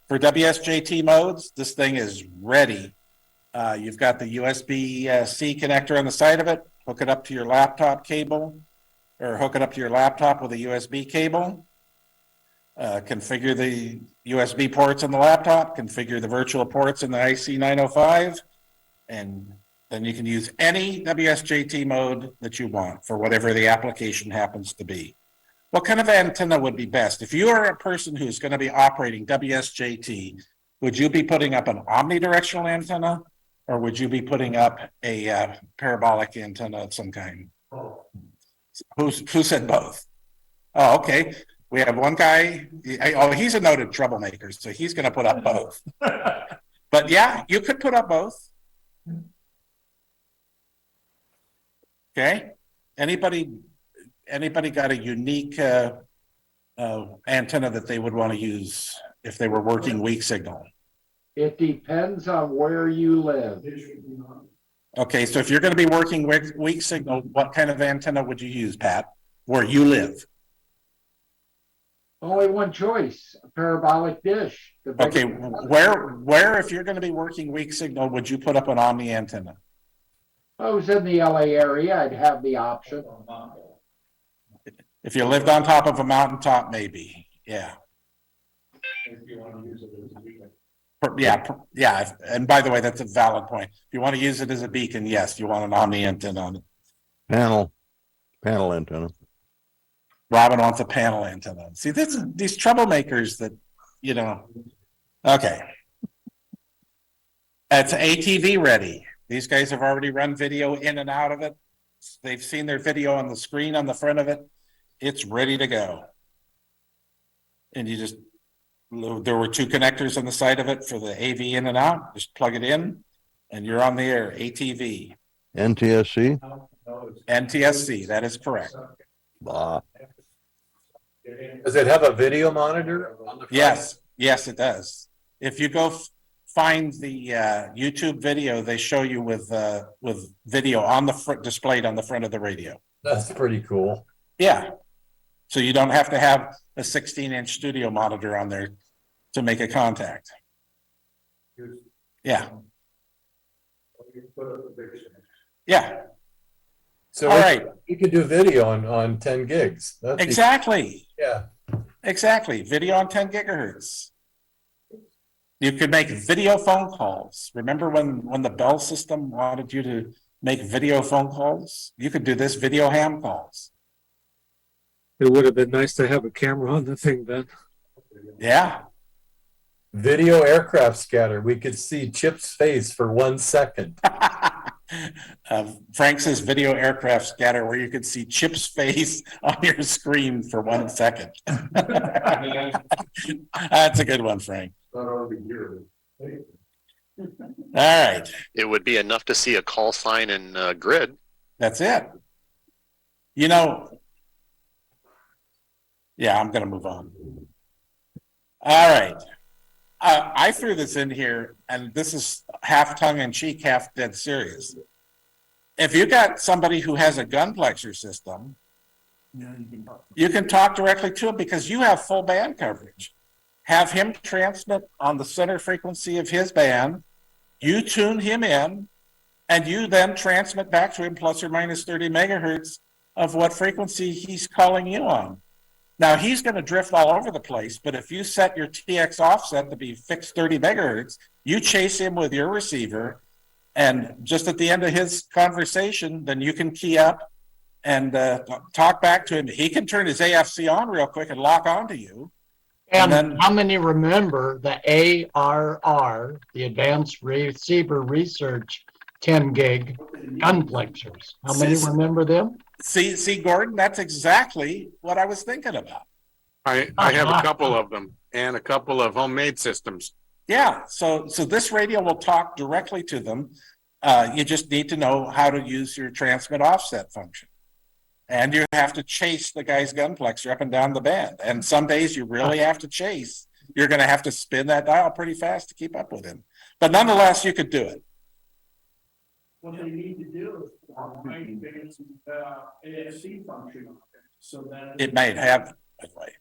B: For WSJT modes, this thing is ready. You've got the USB-C connector on the side of it. Hook it up to your laptop cable, or hook it up to your laptop with a USB cable. Configure the USB ports in the laptop, configure the virtual ports in the IC-905, and then you can use any WSJT mode that you want for whatever the application happens to be. What kind of antenna would be best? If you are a person who's going to be operating WSJT, would you be putting up an omnidirectional antenna, or would you be putting up a parabolic antenna of some kind? Who said both? Oh, okay. We have one guy. Oh, he's a noted troublemaker, so he's going to put up both. But yeah, you could put up both. Okay. Anybody got a unique antenna that they would want to use if they were working weak signal?
E: It depends on where you live.
B: Okay, so if you're going to be working with weak signal, what kind of antenna would you use, Pat, where you live?
E: Only one choice, a parabolic dish.
B: Okay, where, if you're going to be working weak signal, would you put up an omni antenna?
E: If I was in the LA area, I'd have the option.
B: If you lived on top of a mountaintop, maybe, yeah.
N: If you want to use it as a beacon.
B: Yeah, and by the way, that's a valid point. If you want to use it as a beacon, yes, you want an omni antenna on it.
H: Panel antenna.
B: Robin wants a panel antenna. See, these troublemakers that, you know, okay. It's ATV ready. These guys have already run video in and out of it. They've seen their video on the screen on the front of it. It's ready to go. And you just, there were 2 connectors on the side of it for the AV in and out. Just plug it in and you're on the air, ATV.
H: NTSC?
B: NTSC, that is correct.
H: Bah.
J: Does it have a video monitor on the front?
B: Yes, it does. If you go find the YouTube video, they show you with video on the front, displayed on the front of the radio.
J: That's pretty cool.
B: Yeah. So you don't have to have a 16-inch studio monitor on there to make a contact. Yeah. Yeah.
J: So
B: all right.
J: You could do video on 10 gigs.
B: Exactly.
J: Yeah.
B: Exactly. Video on 10 gigahertz. You could make video phone calls. Remember when the Bell system wanted you to make video phone calls? You could do this video ham calls.
M: It would have been nice to have a camera on the thing then.
B: Yeah.
J: Video aircraft scatter. We could see Chip's face for 1 second.
B: Frank says video aircraft scatter where you could see Chip's face on your screen for 1 second. That's a good one, Frank. All right.
O: It would be enough to see a call sign in grid.
B: That's it. You know, yeah, I'm going to move on. All right. I threw this in here, and this is half tongue in cheek, half dead serious. If you got somebody who has a gunplexer system, you can talk directly to him because you have full band coverage. Have him transmit on the center frequency of his band, you tune him in, and you then transmit back to him plus or minus 30 megahertz of what frequency he's calling you on. Now, he's going to drift all over the place, but if you set your TX offset to be fixed 30 megahertz, you chase him with your receiver, and just at the end of his conversation, then you can key up and talk back to him. He can turn his AFC on real quick and lock onto you.
I: And
B: then,
I: how many remember the ARR, the Advanced Receiver Research 10 gig gunplexers? How many remember them?
B: See, Gordon, that's exactly what I was thinking about.
F: I have a couple of them and a couple of homemade systems.
B: Yeah, so this radio will talk directly to them. You just need to know how to use your transmit offset function. And you have to chase the guy's gunplexer up and down the band. And some days you really have to chase. You're going to have to spin that dial pretty fast to keep up with him. But nonetheless, you could do it.
D: What they need to do is write AFC function on it, so that
B: It might have, by the way.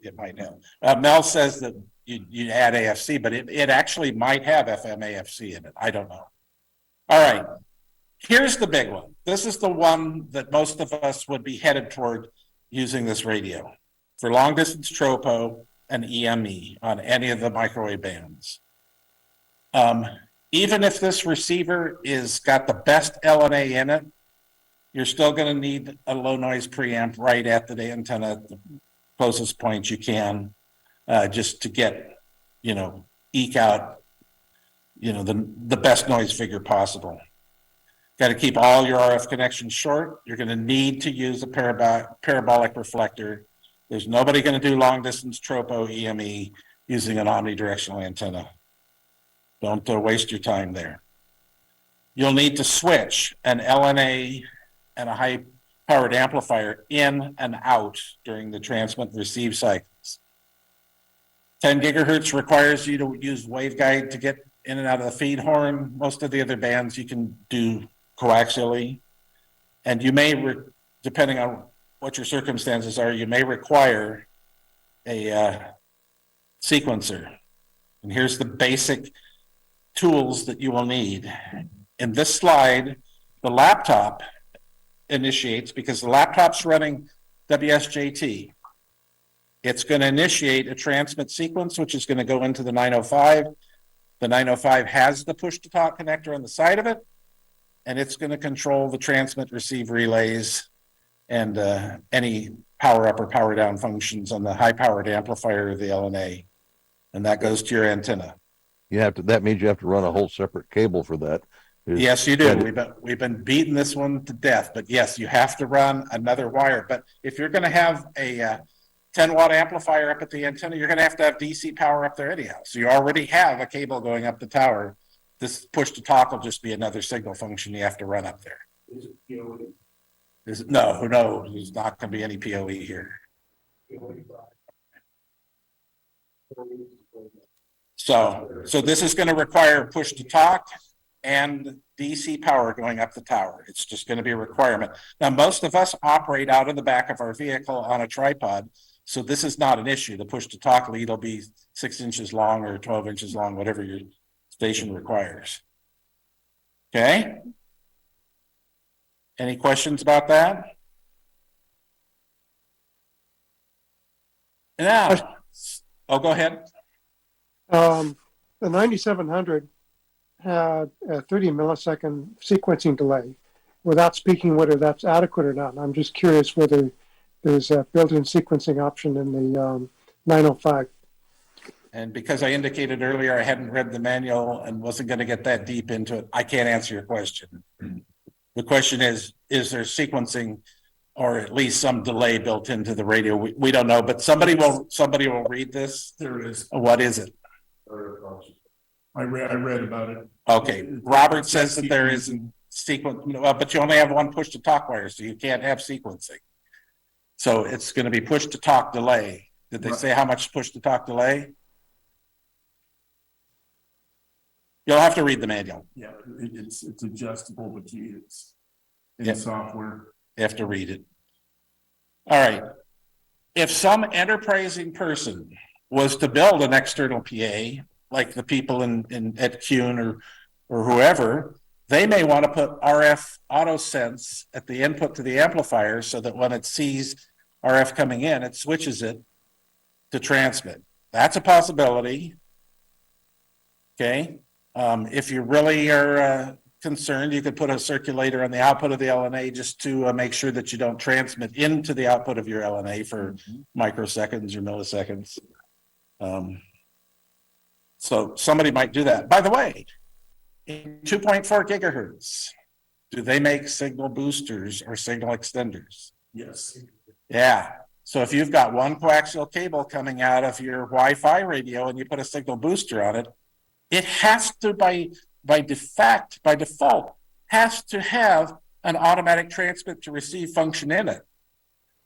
B: It might have. Mel says that you add AFC, but it actually might have FM AFC in it. I don't know. All right. Here's the big one. This is the one that most of us would be headed toward using this radio for long distance tropo and EME on any of the microwave bands. Even if this receiver is got the best LNA in it, you're still going to need a low noise preamp right at the antenna, the closest point you can, just to get, eke out, the best noise figure possible. Got to keep all your RF connections short. You're going to need to use a parabolic reflector. There's nobody going to do long distance tropo EME using an omnidirectional antenna. Don't waste your time there. You'll need to switch an LNA and a high powered amplifier in and out during the transmit receive cycles. 10 gigahertz requires you to use waveguide to get in and out of the feed horn. Most of the other bands you can do coaxially, and you may, depending on what your circumstances are, you may require a sequencer. And here's the basic tools that you will need. In this slide, the laptop initiates, because the laptop's running WSJT. It's going to initiate a transmit sequence, which is going to go into the 905. The 905 has the push-to-talk connector on the side of it, and it's going to control the transmit receive relays and any power up or power down functions on the high powered amplifier of the LNA. And that goes to your antenna.
H: That means you have to run a whole separate cable for that.
B: Yes, you do. We've been beating this one to death, but yes, you have to run another wire. But if you're going to have a 10-watt amplifier up at the antenna, you're going to have DC power up there anyhow. So you already have a cable going up the tower. This push to talk will just be another signal function you have to run up there.
N: Is it POE?
B: No, there's not going to be any POE here. So this is going to require push to talk and DC power going up the tower. It's just going to be a requirement. Now, most of us operate out of the back of our vehicle on a tripod, so this is not an issue. The push to talk lead will be 6 inches long or 12 inches long, whatever your station requires. Okay? Any questions about that? Now, go ahead.
M: The 9700 had a 30 millisecond sequencing delay. Without speaking whether that's adequate or not, I'm just curious whether there's a built-in sequencing option in the 905.
B: And because I indicated earlier I hadn't read the manual and wasn't going to get that deep into it, I can't answer your question. The question is there sequencing or at least some delay built into the radio? We don't know, but somebody will read this.
N: There is.
B: What is it?
N: I read about it.
B: Okay, Robert says that there isn't sequence, but you only have one push to talk wire, so you can't have sequencing. So it's going to be push to talk delay. Did they say how much push to talk delay? You'll have to read the manual.
N: Yeah, it's adjustable, but it's in software.
B: You have to read it. All right. If some enterprising person was to build an external PA, like the people at CUNE or whoever, they may want to put RF auto sense at the input to the amplifier so that when it sees RF coming in, it switches it to transmit. That's a possibility. Okay. If you really are concerned, you could put a circulator on the output of the LNA just to make sure that you don't transmit into the output of your LNA for microseconds or milliseconds. So somebody might do that. By the way, in 2.4 gigahertz, do they make signal boosters or signal extenders?
N: Yes.
B: Yeah. So if you've got one coaxial cable coming out of your Wi-Fi radio and you put a signal booster on it, it has to by default, has to have an automatic transmit to receive function in it.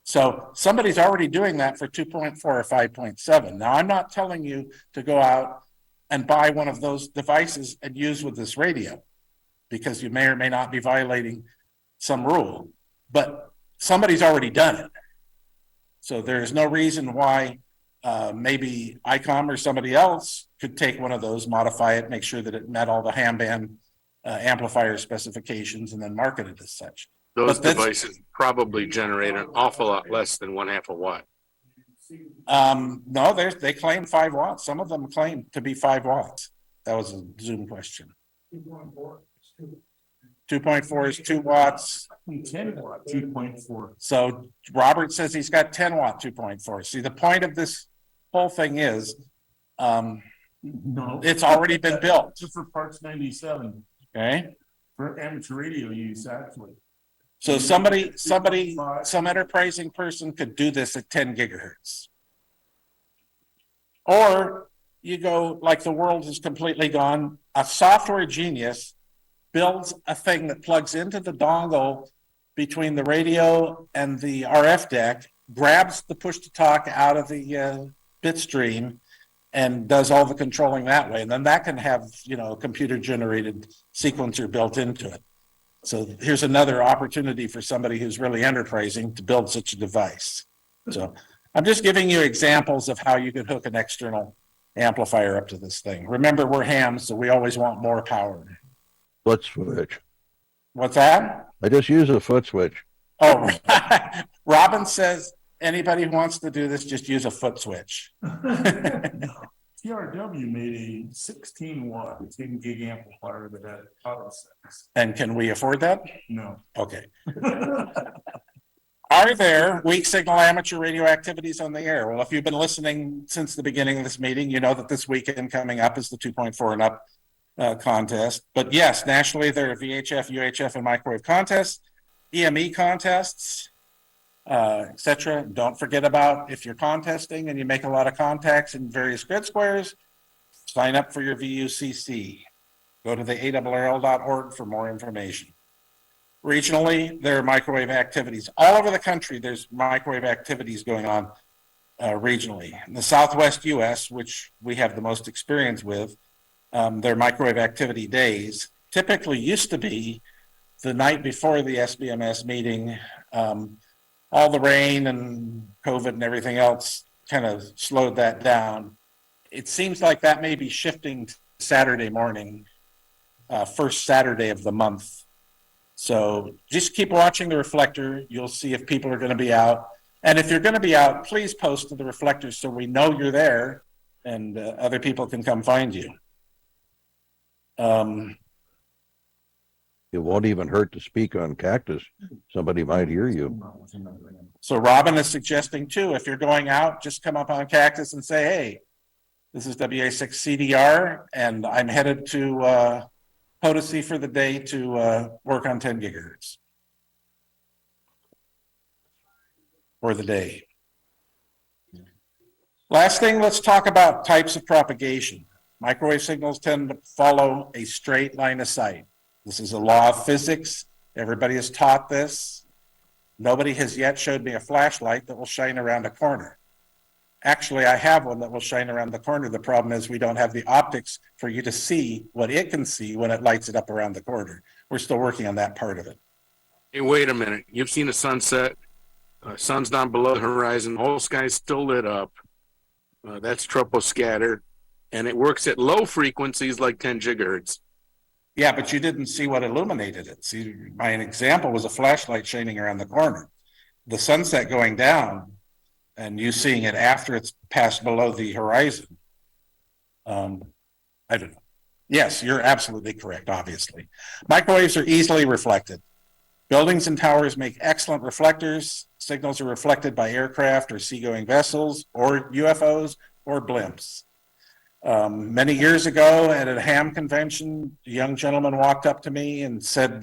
B: So somebody's already doing that for 2.4 or 5.7. Now, I'm not telling you to go out and buy one of those devices and use with this radio, because you may or may not be violating some rule, but somebody's already done it. So there's no reason why maybe Icom or somebody else could take one of those, modify it, make sure that it met all the ham band amplifier specifications, and then market it as such.
F: Those devices probably generate an awful lot less than 1/2 a watt.
B: No, they claim 5 watts. Some of them claim to be 5 watts. That was a Zoom question. 2.4 is 2 watts.
N: 10 watt, 2.4.
B: So Robert says he's got 10 watt 2.4. See, the point of this whole thing is,
N: No,
B: it's already been built.
N: Just for parts 97.
B: Okay.
N: For amateur radio use, actually.
B: So some enterprising person could do this at 10 gigahertz. Or you go like the world has completely gone, a software genius builds a thing that plugs into the dongle between the radio and the RF deck, grabs the push to talk out of the bit stream, and does all the controlling that way. And then that can have, a computer generated sequencer built into it. So here's another opportunity for somebody who's really enterprising to build such a device. So I'm just giving you examples of how you could hook an external amplifier up to this thing. Remember, we're hams, so we always want more power.
H: Foot switch.
B: What's that?
H: I just use a foot switch.
B: Oh, Robin says anybody who wants to do this, just use a foot switch.
N: TRW made a 16 watt 10 gig amplifier that had auto sex.
B: And can we afford that?
N: No.
B: Okay. Are there weak signal amateur radio activities on the air? Well, if you've been listening since the beginning of this meeting, you know that this weekend coming up is the 2.4 and up contest. But yes, nationally there are VHF, UHF, and microwave contests, EME contests, etc. Don't forget about, if you're contesting and you make a lot of contacts in various grid squares, sign up for your VUCC. Go to the ARRL.org for more information. Regionally, there are microwave activities. All over the country, there's microwave activities going on regionally. In the Southwest US, which we have the most experience with, there are microwave activity days. Typically used to be the night before the SBMS meeting. All the rain and COVID and everything else kind of slowed that down. It seems like that may be shifting to Saturday morning, first Saturday of the month. So just keep watching the reflector. You'll see if people are going to be out. And if you're going to be out, please post to the reflector so we know you're there and other people can come find you.
H: It won't even hurt to speak on Cactus. Somebody might hear you.
B: So Robin is suggesting too, if you're going out, just come up on Cactus and say, hey, this is WA6CDR and I'm headed to Potosi for the day to work on 10 gigahertz for the day. Last thing, let's talk about types of propagation. Microwave signals tend to follow a straight line of sight. This is a law of physics. Everybody is taught this. Nobody has yet showed me a flashlight that will shine around a corner. Actually, I have one that will shine around the corner. The problem is we don't have the optics for you to see what it can see when it lights it up around the corner. We're still working on that part of it.
F: Hey, wait a minute. You've seen a sunset. Sun's down below the horizon. The whole sky's still lit up. That's troposcatter. And it works at low frequencies like 10 gigahertz.
B: Yeah, but you didn't see what illuminated it. See, my example was a flashlight shining around the corner. The sunset going down and you seeing it after it's passed below the horizon. I don't know. Yes, you're absolutely correct, obviously. Microwaves are easily reflected. Buildings and towers make excellent reflectors. Signals are reflected by aircraft or seagoing vessels or UFOs or blimps. Many years ago at a ham convention, a young gentleman walked up to me and said,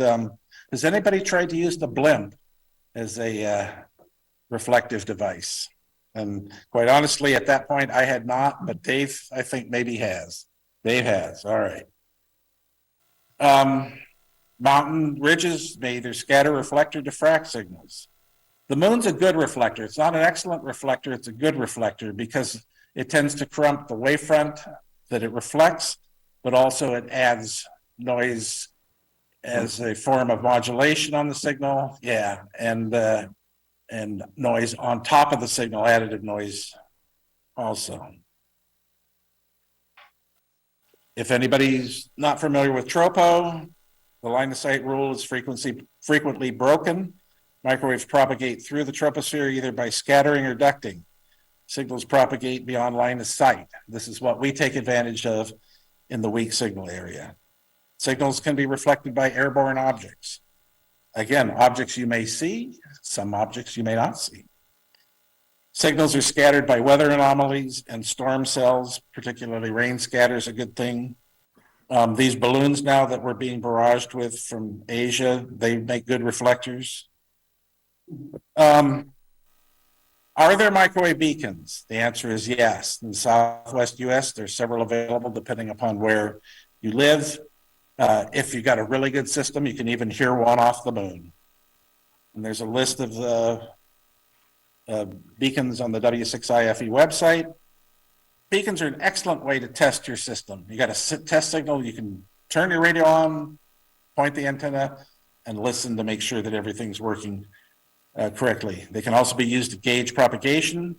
B: has anybody tried to use the blimp as a reflective device? And quite honestly, at that point, I had not, but Dave, I think maybe has. Dave has, all right. Mountain ridges may either scatter, reflect, or diffract signals. The moon's a good reflector. It's not an excellent reflector, it's a good reflector because it tends to corrupt the wavefront that it reflects, but also it adds noise as a form of modulation on the signal. Yeah, and noise on top of the signal, additive noise also. If anybody's not familiar with tropo, the line of sight rule is frequently broken. Microwaves propagate through the troposphere either by scattering or ducting. Signals propagate beyond line of sight. This is what we take advantage of in the weak signal area. Signals can be reflected by airborne objects. Again, objects you may see, some objects you may not see. Signals are scattered by weather anomalies and storm cells, particularly rain scatter is a good thing. These balloons now that we're being barraged with from Asia, they make good reflectors. Are there microwave beacons? The answer is yes. In the Southwest US, there's several available depending upon where you live. If you've got a really good system, you can even hear one off the moon. And there's a list of the beacons on the W6IFE website. Beacons are an excellent way to test your system. You got a test signal, you can turn your radio on, point the antenna, and listen to make sure that everything's working correctly. They can also be used to gauge propagation,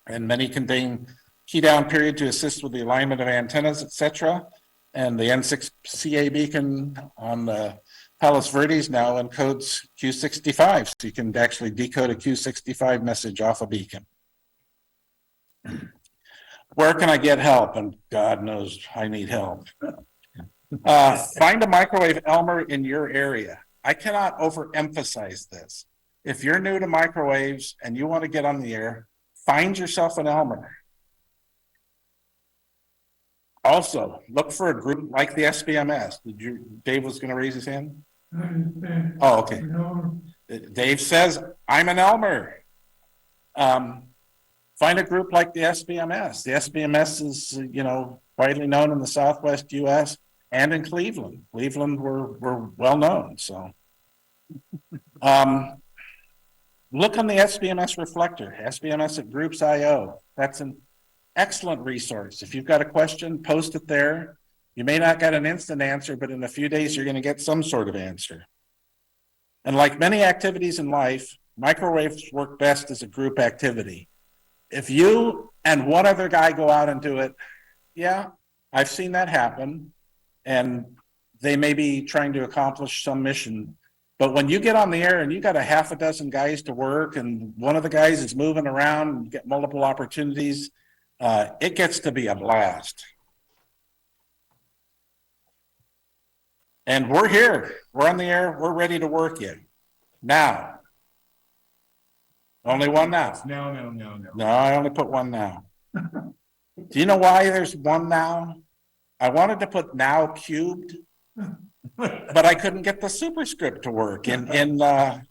B: and many contain key down period to assist with the alignment of antennas, etc. And the N6CA beacon on the Palos Verdes now encodes Q65, so you can actually decode a Q65 message off a beacon. Where can I get help? And God knows I need help. Find a microwave Elmer in your area. I cannot overemphasize this. If you're new to microwaves and you want to get on the air, find yourself an Elmer. Also, look for a group like the SBMS. Dave was going to raise his hand? Oh, okay. Dave says, I'm an Elmer. Find a group like the SBMS. The SBMS is, widely known in the Southwest US and in Cleveland. Cleveland, we're well known. So, look on the SBMS reflector, SBMS at Groups.io. That's an excellent resource. If you've got a question, post it there. You may not get an instant answer, but in a few days, you're going to get some sort of answer. And like many activities in life, microwaves work best as a group activity. If you and one other guy go out and do it, yeah, I've seen that happen. And they may be trying to accomplish some mission. But when you get on the air and you got a half a dozen guys to work and one of the guys is moving around and get multiple opportunities, it gets to be a blast. And we're here. We're on the air. We're ready to work you. Now. Only one now. No, I only put one now. Do you know why there's one now? I wanted to put now cubed, but I couldn't get the superscript to work yeah.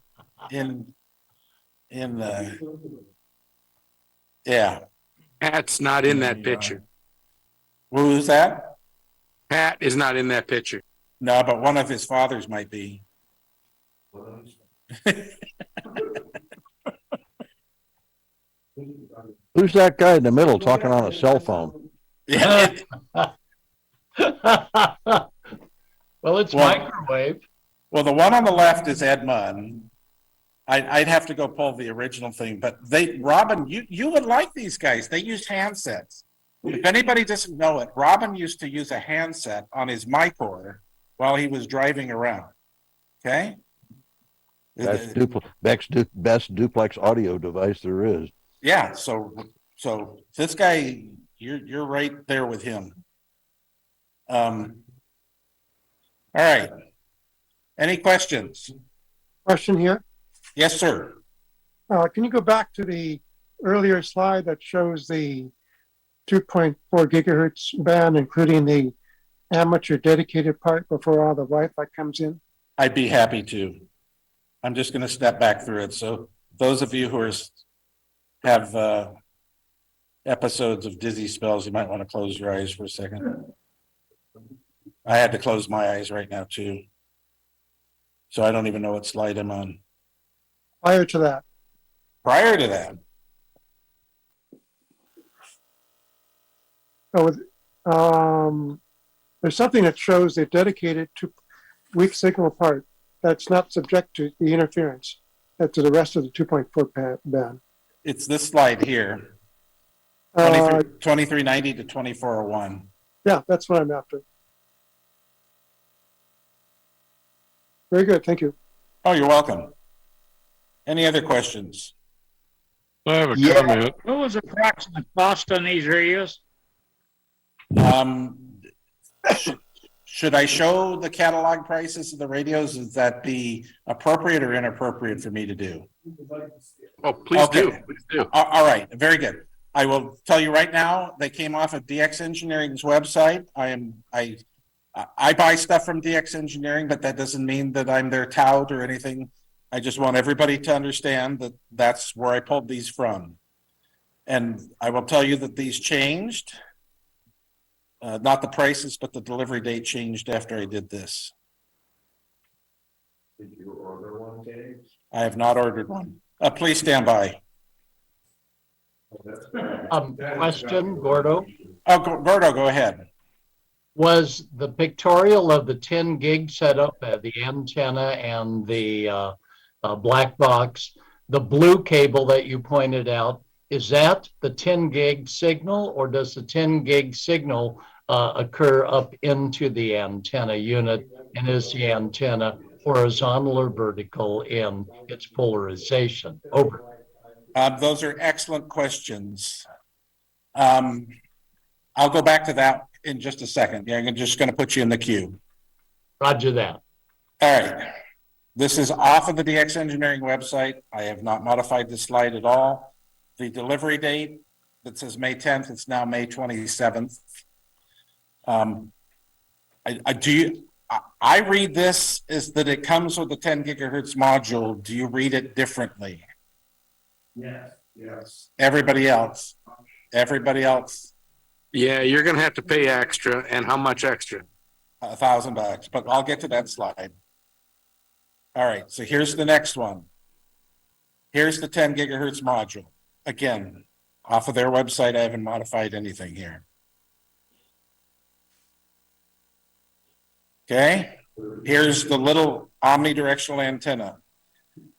F: Pat's not in that picture.
B: Who's that?
F: Pat is not in that picture.
B: No, but one of his fathers might be.
H: Who's that guy in the middle talking on a cell phone?
B: Yeah.
I: Well, it's microwave.
B: Well, the one on the left is Ed Munn. I'd have to go pull the original thing, but Robin, you would like these guys. They use handsets. If anybody doesn't know it, Robin used to use a handset on his Micor while he was driving around. Okay?
H: That's best duplex audio device there is.
B: Yeah, so this guy, you're right there with him. All right. Any questions?
M: Question here.
B: Yes, sir.
M: Can you go back to the earlier slide that shows the 2.4 gigahertz band, including the amateur dedicated part before all the Wi-Fi comes in?
B: I'd be happy to. I'm just going to step back through it. So those of you who have episodes of dizzy spells, you might want to close your eyes for a second. I had to close my eyes right now too. So I don't even know what slide I'm on.
M: Prior to that.
B: Prior to that.
M: So there's something that shows a dedicated to weak signal part that's not subject to the interference to the rest of the 2.4 band.
B: It's this slide here. 2390 to 2401.
M: Yeah, that's what I'm after. Very good. Thank you.
B: Oh, you're welcome. Any other questions?
L: I have a comment.
P: What was the approximate cost on these radios?
B: Should I show the catalog prices of the radios? Is that be appropriate or inappropriate for me to do?
F: Oh, please do. Please do.
B: All right. Very good. I will tell you right now, they came off of DX Engineering's website. I buy stuff from DX Engineering, but that doesn't mean that I'm their tout or anything. I just want everybody to understand that that's where I pulled these from. And I will tell you that these changed. Not the prices, but the delivery date changed after I did this.
C: Did you order one, Dave?
B: I have not ordered one. Please stand by.
I: Question, Gordo.
B: Oh, Gordo, go ahead.
I: Was the pictorial of the 10 gig setup, the antenna and the black box, the blue cable that you pointed out, is that the 10 gig signal, or does the 10 gig signal occur up into the antenna unit? And is the antenna horizontal or vertical in its polarization? Over.
B: Those are excellent questions. I'll go back to that in just a second. Yeah, I'm just going to put you in the queue.
I: Roger that.
B: All right. This is off of the DX Engineering website. I have not modified the slide at all. The delivery date that says May 10th, it's now May 27th. I read this as that it comes with a 10 gigahertz module. Do you read it differently?
N: Yes. Yes.
B: Everybody else? Everybody else?
F: Yeah, you're going to have to pay extra. And how much extra?
B: $1,000, but I'll get to that slide. All right, so here's the next one. Here's the 10 gigahertz module. Again, off of their website, I haven't modified anything here. Okay, here's the little omnidirectional antenna.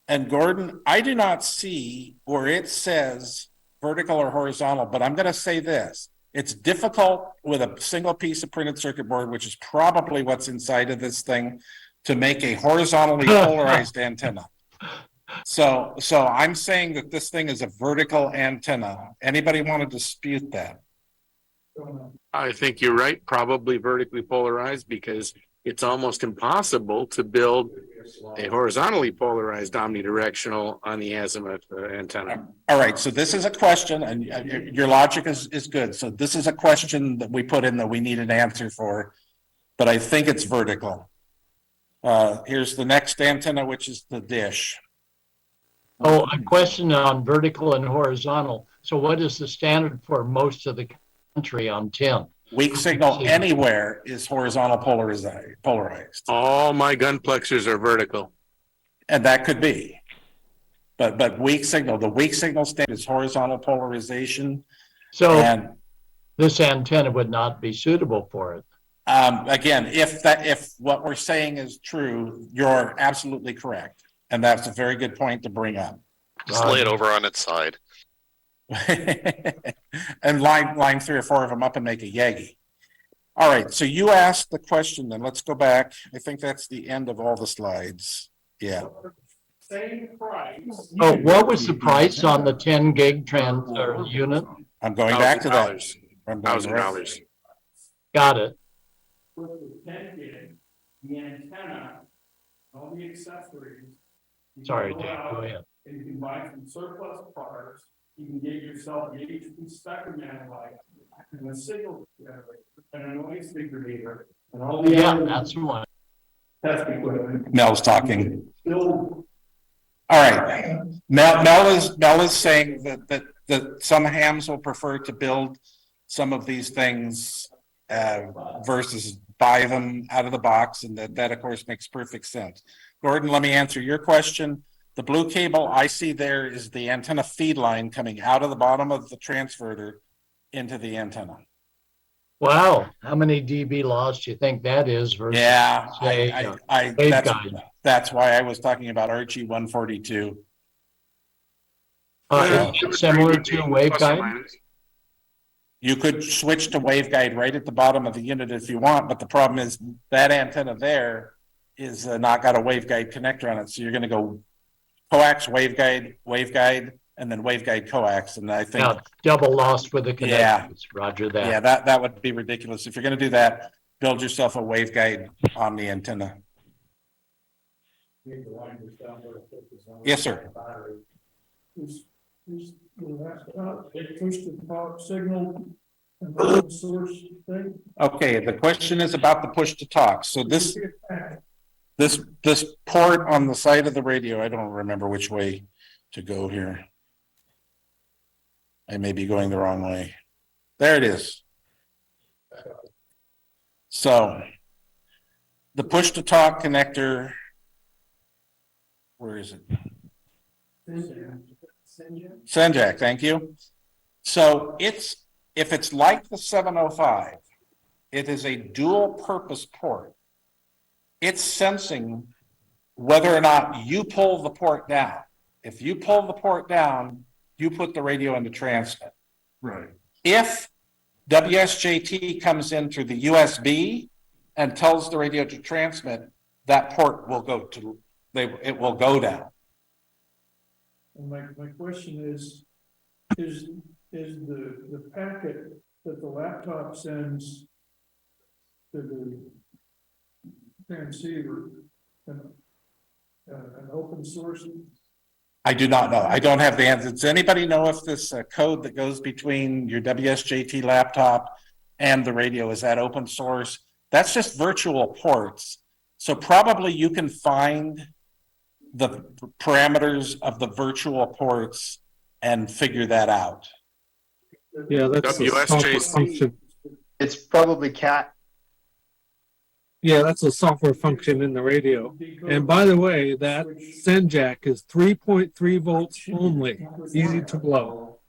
B: And Gordon, I do not see where it says vertical or horizontal, but I'm going to say this. It's difficult with a single piece of printed circuit board, which is probably what's inside of this thing, to make a horizontally polarized antenna. So I'm saying that this thing is a vertical antenna. Anybody want to dispute that?
F: I think you're right. Probably vertically polarized, because it's almost impossible to build a horizontally polarized omnidirectional on the azimuth antenna.
B: All right, so this is a question, and your logic is good. So this is a question that we put in that we need an answer for, but I think it's vertical. Here's the next antenna, which is the dish.
I: Oh, a question on vertical and horizontal. So what is the standard for most of the country on 10?
B: Weak signal anywhere is horizontal polarized.
F: All my gunplexers are vertical.
B: And that could be. But weak signal, the weak signal state is horizontal polarization.
I: So this antenna would not be suitable for it.
B: Again, if what we're saying is true, you're absolutely correct. And that's a very good point to bring up.
O: Just lay it over on its side.
B: And line 3 or 4 of them up and make a Yagi. All right, so you asked the question, then let's go back. I think that's the end of all the slides. Yeah.
D: Same price.
I: Oh, what was the price on the 10 gig unit?
B: I'm going back to that.
F: $1,000.
B: $1,000.
I: Got it.
D: with the 10 gig, the antenna, all the accessories. You can
I: Sorry,
D: go
I: Dave,
D: out
I: go ahead.
D: And you can buy some surplus parts. You can get yourself the HP spectrum analyzer and a signal generator and a noise figurator and all the
I: Yeah,
D: other
I: that's the one.
D: test equipment.
B: Mel's talking.
D: Still,
B: All right. Mel is saying that some hams will prefer to build some of these things versus buy them out of the box, and that of course makes perfect sense. Gordon, let me answer your question. The blue cable I see there is the antenna feed line coming out of the bottom of the transverter into the antenna.
I: Wow, how many dB loss do you think that is versus,
B: Yeah,
I: say,
B: that's why I was talking about Archie 142.
I: Is it similar to waveguide?
B: You could switch to waveguide right at the bottom of the unit if you want, but the problem is that antenna there is not got a waveguide connector on it. So you're going to go coax, waveguide, and then waveguide coax. And I think
I: double loss with the connectors.
B: Yeah,
I: Roger that.
B: Yeah, that would be ridiculous. If you're going to do that, build yourself a waveguide on the antenna. Yes, sir.
D: push to talk signal and open source thing?
B: Okay, the question is about the push to talk. So this port on the side of the radio, I don't remember which way to go here. I may be going the wrong way. There it is. So the push to talk connector, where is it? Senjak, thank you. So if it's like the 705, it is a dual purpose port. It's sensing whether or not you pull the port down. If you pull the port down, you put the radio into transmit.
N: Right.
B: If WSJT comes in through the USB and tells the radio to transmit, that port will go to, it will go down.
D: And my question is the packet that the laptop sends to the transceiver an open source?
B: I do not know. I don't have the answer. Does anybody know if this code that goes between your WSJT laptop and the radio, is that open source? That's just virtual ports. So probably you can find the parameters of the virtual ports and figure that out.
N: Yeah, that's
F: WSJC.
Q: It's probably cat.
N: Yeah, that's a software function in the radio. And by the way, that Senjak is 3.3 volts only, easy to blow.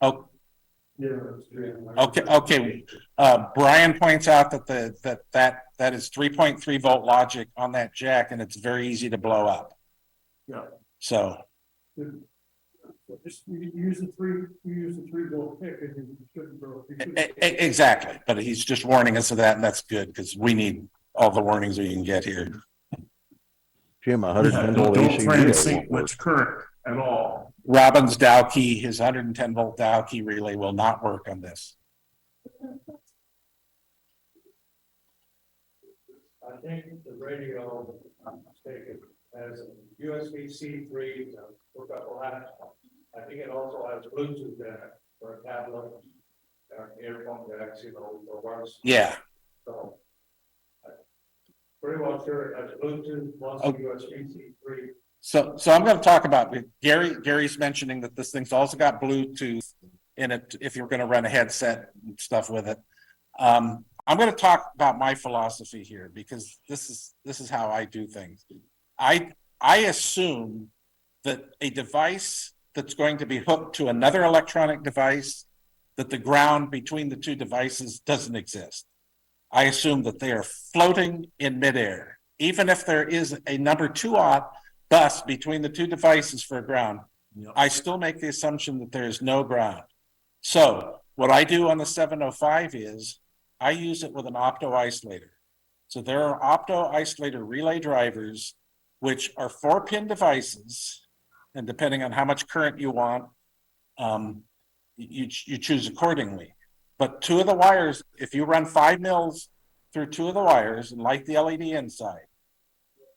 B: Oh, okay. Brian points out that that is 3.3 volt logic on that jack, and it's very easy to blow up.
D: Yeah.
B: So.
D: Just use the three volt pick and you shouldn't grow.
B: Exactly, but he's just warning us of that, and that's good because we need all the warnings we can get here.
H: Jim, 110 volt AC relay
N: much current at all.
B: Robin's Dow key, his 110 volt Dow key relay will not work on this.
N: I think the radio, I'm mistaken, has a USB-C 3 hook up a laptop. I think it also has Bluetooth in it for a tablet, or earphone jacks, or wireless.
B: Yeah.
N: So, I'm pretty well sure it has Bluetooth plus USB-C 3.
B: So I'm going to talk about Gary's mentioning that this thing's also got Bluetooth in it if you're going to run a headset and stuff with it. I'm going to talk about my philosophy here because this is how I do things. I assume that a device that's going to be hooked to another electronic device, that the ground between the two devices doesn't exist. I assume that they are floating in midair. Even if there is a number 2-aught bus between the two devices for a ground, I still make the assumption that there is no ground. So what I do on the 705 is I use it with an opto isolator. So there are opto isolator relay drivers, which are 4-pin devices, and depending on how much current you want, you choose accordingly. But two of the wires, if you run 5 mils through two of the wires and light the LED inside,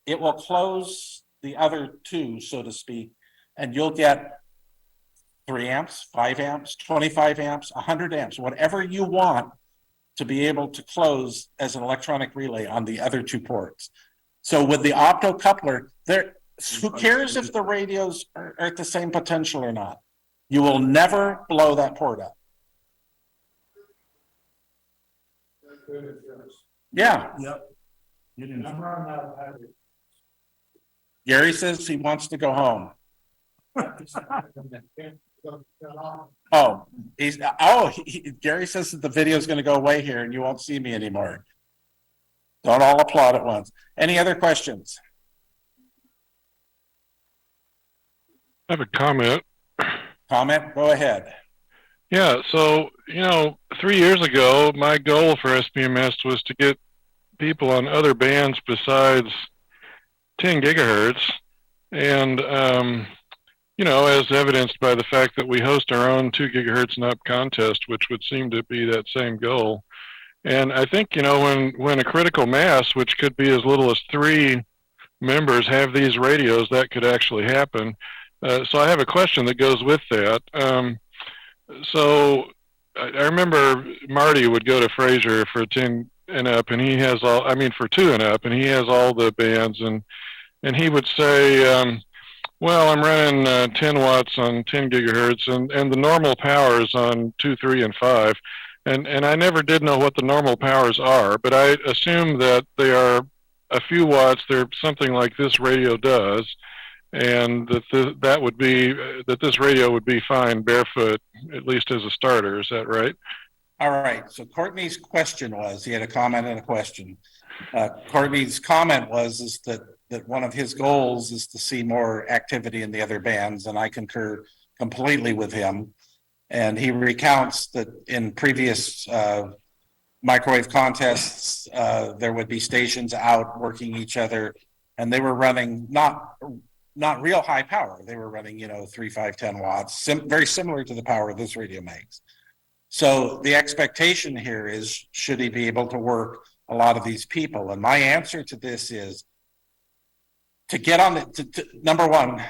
B: it will close the other two, so to speak, and you'll get 3 amps, 5 amps, 25 amps, 100 amps, whatever you want to be able to close as an electronic relay on the other two ports. So with the optocoupler, who cares if the radios are at the same potential or not? You will never blow that port up. Yeah.
N: Yep.
B: Gary says he wants to go home. Oh, Gary says that the video is going to go away here and you won't see me anymore. Don't all applaud at once. Any other questions?
L: I have a comment.
B: Comment, go ahead.
L: Yeah, so, 3 years ago, my goal for SPMS was to get people on other bands besides 10 gigahertz. And, as evidenced by the fact that we host our own 2 gigahertz and up contest, which would seem to be that same goal. And I think, when a critical mass, which could be as little as 3 members, have these radios, that could actually happen. So I have a question that goes with that. So I remember Marty would go to Fraser for 10 and up, and he has for 2 and up, and he has all the bands, and he would say, well, I'm running 10 watts on 10 gigahertz, and the normal powers on 2, 3, and 5. And I never did know what the normal powers are, but I assume that they are a few watts. They're something like this radio does, and that this radio would be fine barefoot, at least as a starter. Is that right?
B: All right. So Courtney's question was, he had a comment and a question. Courtney's comment is that one of his goals is to see more activity in the other bands, and I concur completely with him. And he recounts that in previous microwave contests, there would be stations out working each other, and they were running not real high power. They were running, 3, 5, 10 watts, very similar to the power this radio makes. So the expectation here is, should he be able to work a lot of these people? And my answer to this is to get on number one,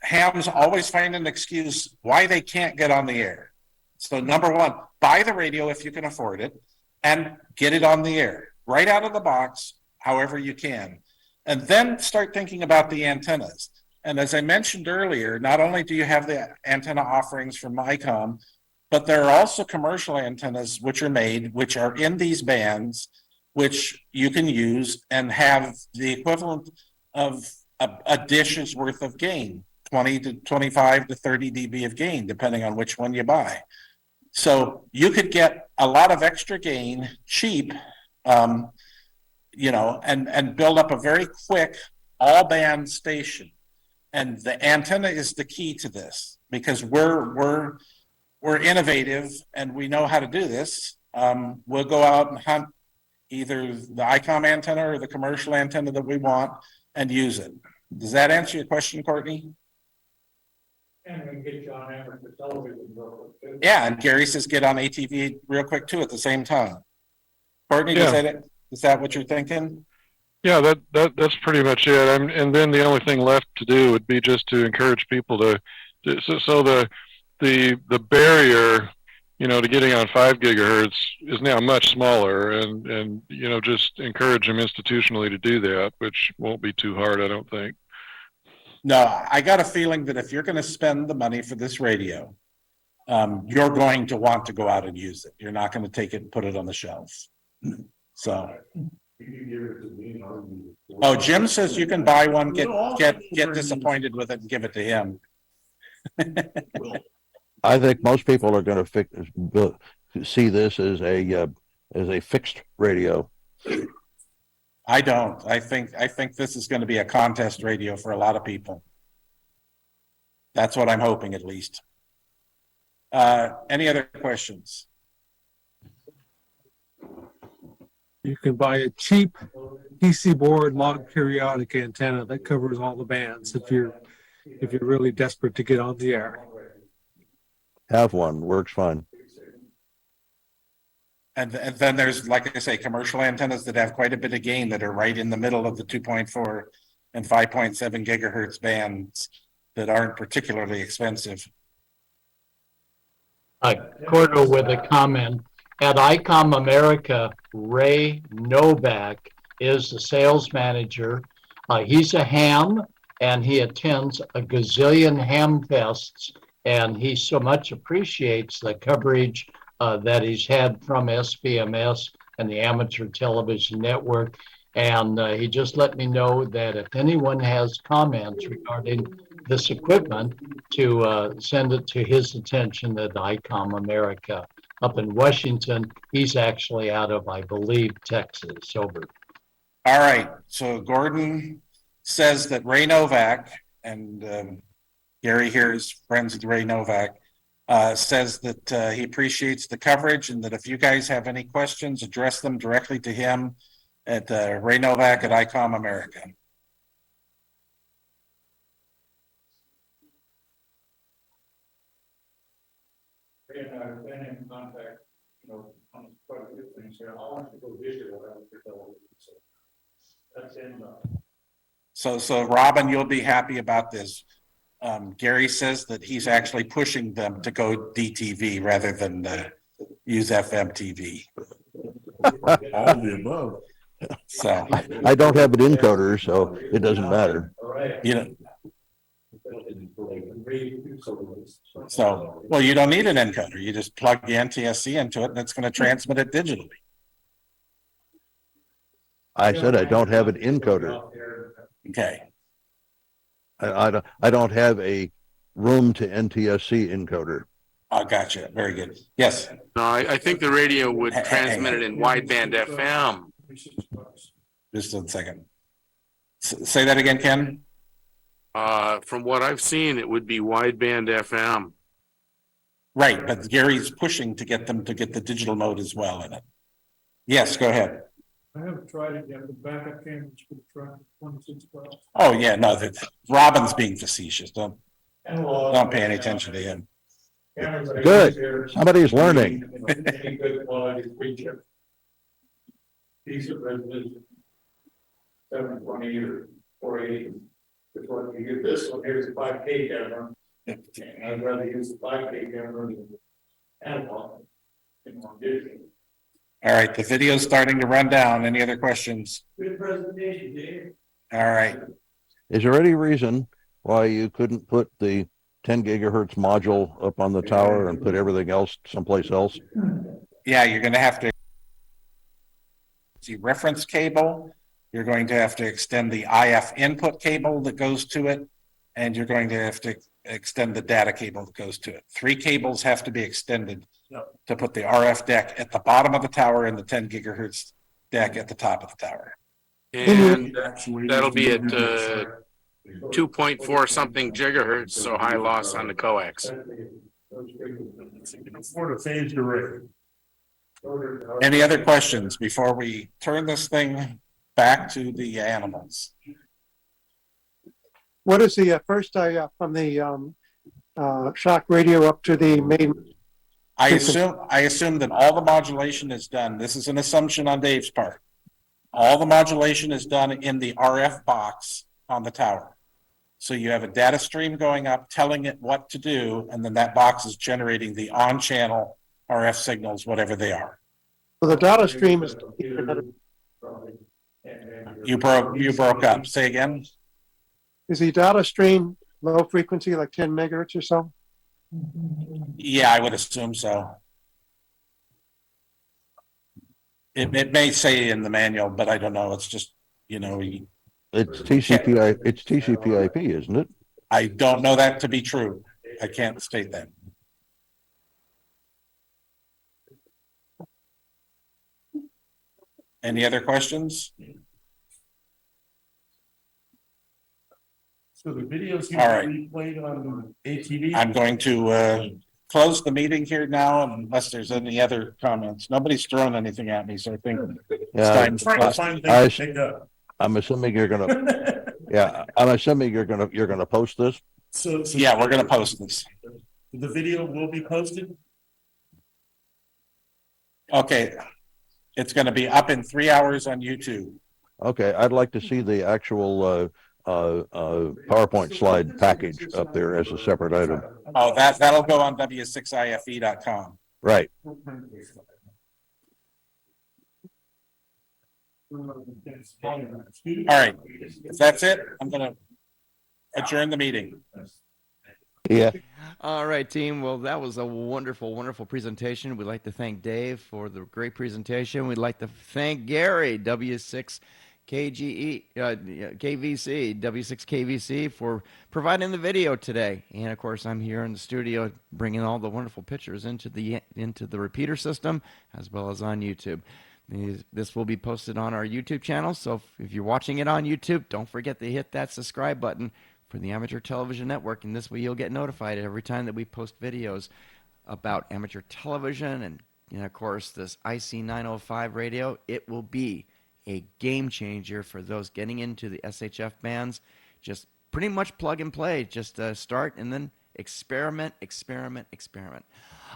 B: hams always find an excuse why they can't get on the air. So number one, buy the radio if you can afford it and get it on the air right out of the box, however you can. And then start thinking about the antennas. And as I mentioned earlier, not only do you have the antenna offerings from Icom, but there are also commercial antennas which are in these bands, which you can use and have the equivalent of a dish's worth of gain, 20 to 25 to 30 dB of gain, depending on which one you buy. So you could get a lot of extra gain cheap, and build up a very quick all band station. And the antenna is the key to this, because we're innovative and we know how to do this. We'll go out and hunt either the Icom antenna or the commercial antenna that we want and use it. Does that answer your question, Courtney?
N: And we can get you on air for television real quick.
B: Yeah, and Gary says get on ATV real quick too at the same time. Courtney,
L: Yeah.
B: Is that what you're thinking?
L: Yeah, that's pretty much it. And then the only thing left to do would be just to encourage people so the barrier, to getting on 5 gigahertz is now much smaller, and just encourage them institutionally to do that, which won't be too hard, I don't think.
B: No, I got a feeling that if you're going to spend the money for this radio, you're going to want to go out and use it. You're not going to take it and put it on the shelf. So. Oh, Jim says you can buy one, get disappointed with it and give it to him.
H: I think most people are going to see this as a fixed radio.
B: I don't. I think this is going to be a contest radio for a lot of people. That's what I'm hoping, at least. Any other questions?
R: You can buy a cheap PC board log periodic antenna that covers all the bands if you're really desperate to get on the air.
H: Have one, works fine.
B: And then there's, like I say, commercial antennas that have quite a bit of gain that are right in the middle of the 2.4 and 5.7 gigahertz bands that aren't particularly expensive.
I: Cordo with a comment. At Icom America, Ray Novak is the sales manager. He's a ham and he attends a gazillion ham fests, and he so much appreciates the coverage that he's had from SPMS and the Amateur Television Network. And he just let me know that if anyone has comments regarding this equipment, to send it to his attention at Icom America up in Washington. He's actually out of, I believe, Texas. Over.
B: All right. So Gordon says that Ray Novak, and Gary here is friends with Ray Novak, says that he appreciates the coverage and that if you guys have any questions, address them directly to him at Ray Novak at Icom America.
N: And I've been in contact, on quite a few things here. I want to go visual after television, so that's in.
B: So Robin, you'll be happy about this. Gary says that he's actually pushing them to go DTV rather than use FM TV.
H: All the above.
B: So
H: I don't have an encoder, so it doesn't matter.
B: You know. So, well, you don't need an encoder. You just plug the NTSC into it and it's going to transmit it digitally.
H: I said I don't have an encoder.
B: Okay.
H: I don't have a room to NTSC encoder.
B: Oh, gotcha. Very good. Yes.
F: No, I think the radio would transmit it in wideband FM.
B: Just a second. Say that again, Ken.
F: From what I've seen, it would be wideband FM.
B: Right, but Gary's pushing to get them to get the digital mode as well in it. Yes, go ahead.
N: I haven't tried it yet, but backup cameras for the truck, 26 bucks.
B: Oh yeah, no, Robin's being facetious. Don't pay any attention to him.
H: Good. Somebody's learning.
N: Any good quality feature. Decent resolution. 720 or 480. Which one you get this one? Here's a 5K camera. I'd rather use the 5K camera than analog.
B: All right, the video's starting to run down. Any other questions?
N: Good presentation, Dave.
B: All right.
H: Is there any reason why you couldn't put the 10 gigahertz module up on the tower and put everything else someplace else?
B: Yeah, you're going to have to see reference cable. You're going to have to extend the IF input cable that goes to it, and you're going to have to extend the data cable that goes to it. 3 cables have to be extended to put the RF deck at the bottom of the tower and the 10 gigahertz deck at the top of the tower.
F: And that'll be at 2.4 something gigahertz, so high loss on the coax.
N: For the phased array.
B: Any other questions before we turn this thing back to the animals?
M: What is the first from the shock radio up to the main?
B: I assume that all the modulation is done. This is an assumption on Dave's part. All the modulation is done in the RF box on the tower. So you have a data stream going up, telling it what to do, and then that box is generating the on-channel RF signals, whatever they are.
M: So the data stream is.
B: You broke up. Say again.
M: Is the data stream low frequency, like 10 megahertz or so?
B: Yeah, I would assume so. It may say in the manual, but I don't know. It's just,
H: It's TCP. It's TCP/IP, isn't it?
B: I don't know that to be true. I can't state that. Any other questions?
N: So the videos
B: All right.
N: replayed on ATV.
B: I'm going to close the meeting here now unless there's any other comments. Nobody's thrown anything at me, so I think it's time to close.
H: I'm assuming you're gonna. Yeah, I'm assuming you're gonna post this.
N: So
B: yeah, we're gonna post this.
N: The video will be posted.
B: Okay, it's gonna be up in 3 hours on YouTube.
H: Okay, I'd like to see the actual PowerPoint slide package up there as a separate item.
B: Oh, that'll go on w6ife.com.
H: Right.
B: All right, if that's it, I'm gonna adjourn the meeting.
H: Yeah.
A: All right, team. Well, that was a wonderful, wonderful presentation. We'd like to thank Dave for the great presentation. We'd like to thank Gary, W6KGE, KVC, W6KVC, for providing the video today. And of course, I'm here in the studio bringing all the wonderful pictures into the repeater system, as well as on YouTube. This will be posted on our YouTube channel. So if you're watching it on YouTube, don't forget to hit that subscribe button for the Amateur Television Network, and this way you'll get notified every time that we post videos about amateur television and of course this IC-905 radio. It will be a game changer for those getting into the SHF bands. Just pretty much plug and play. Just start and then experiment.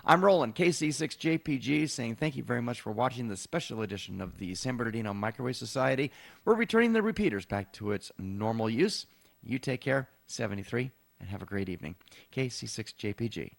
A: I'm Roland, KC6JPG, saying thank you very much for watching this special edition of the San Bernardino Microwave Society. We're returning the repeaters back to its normal use. You take care, 73, and have a great evening. KC6JPG.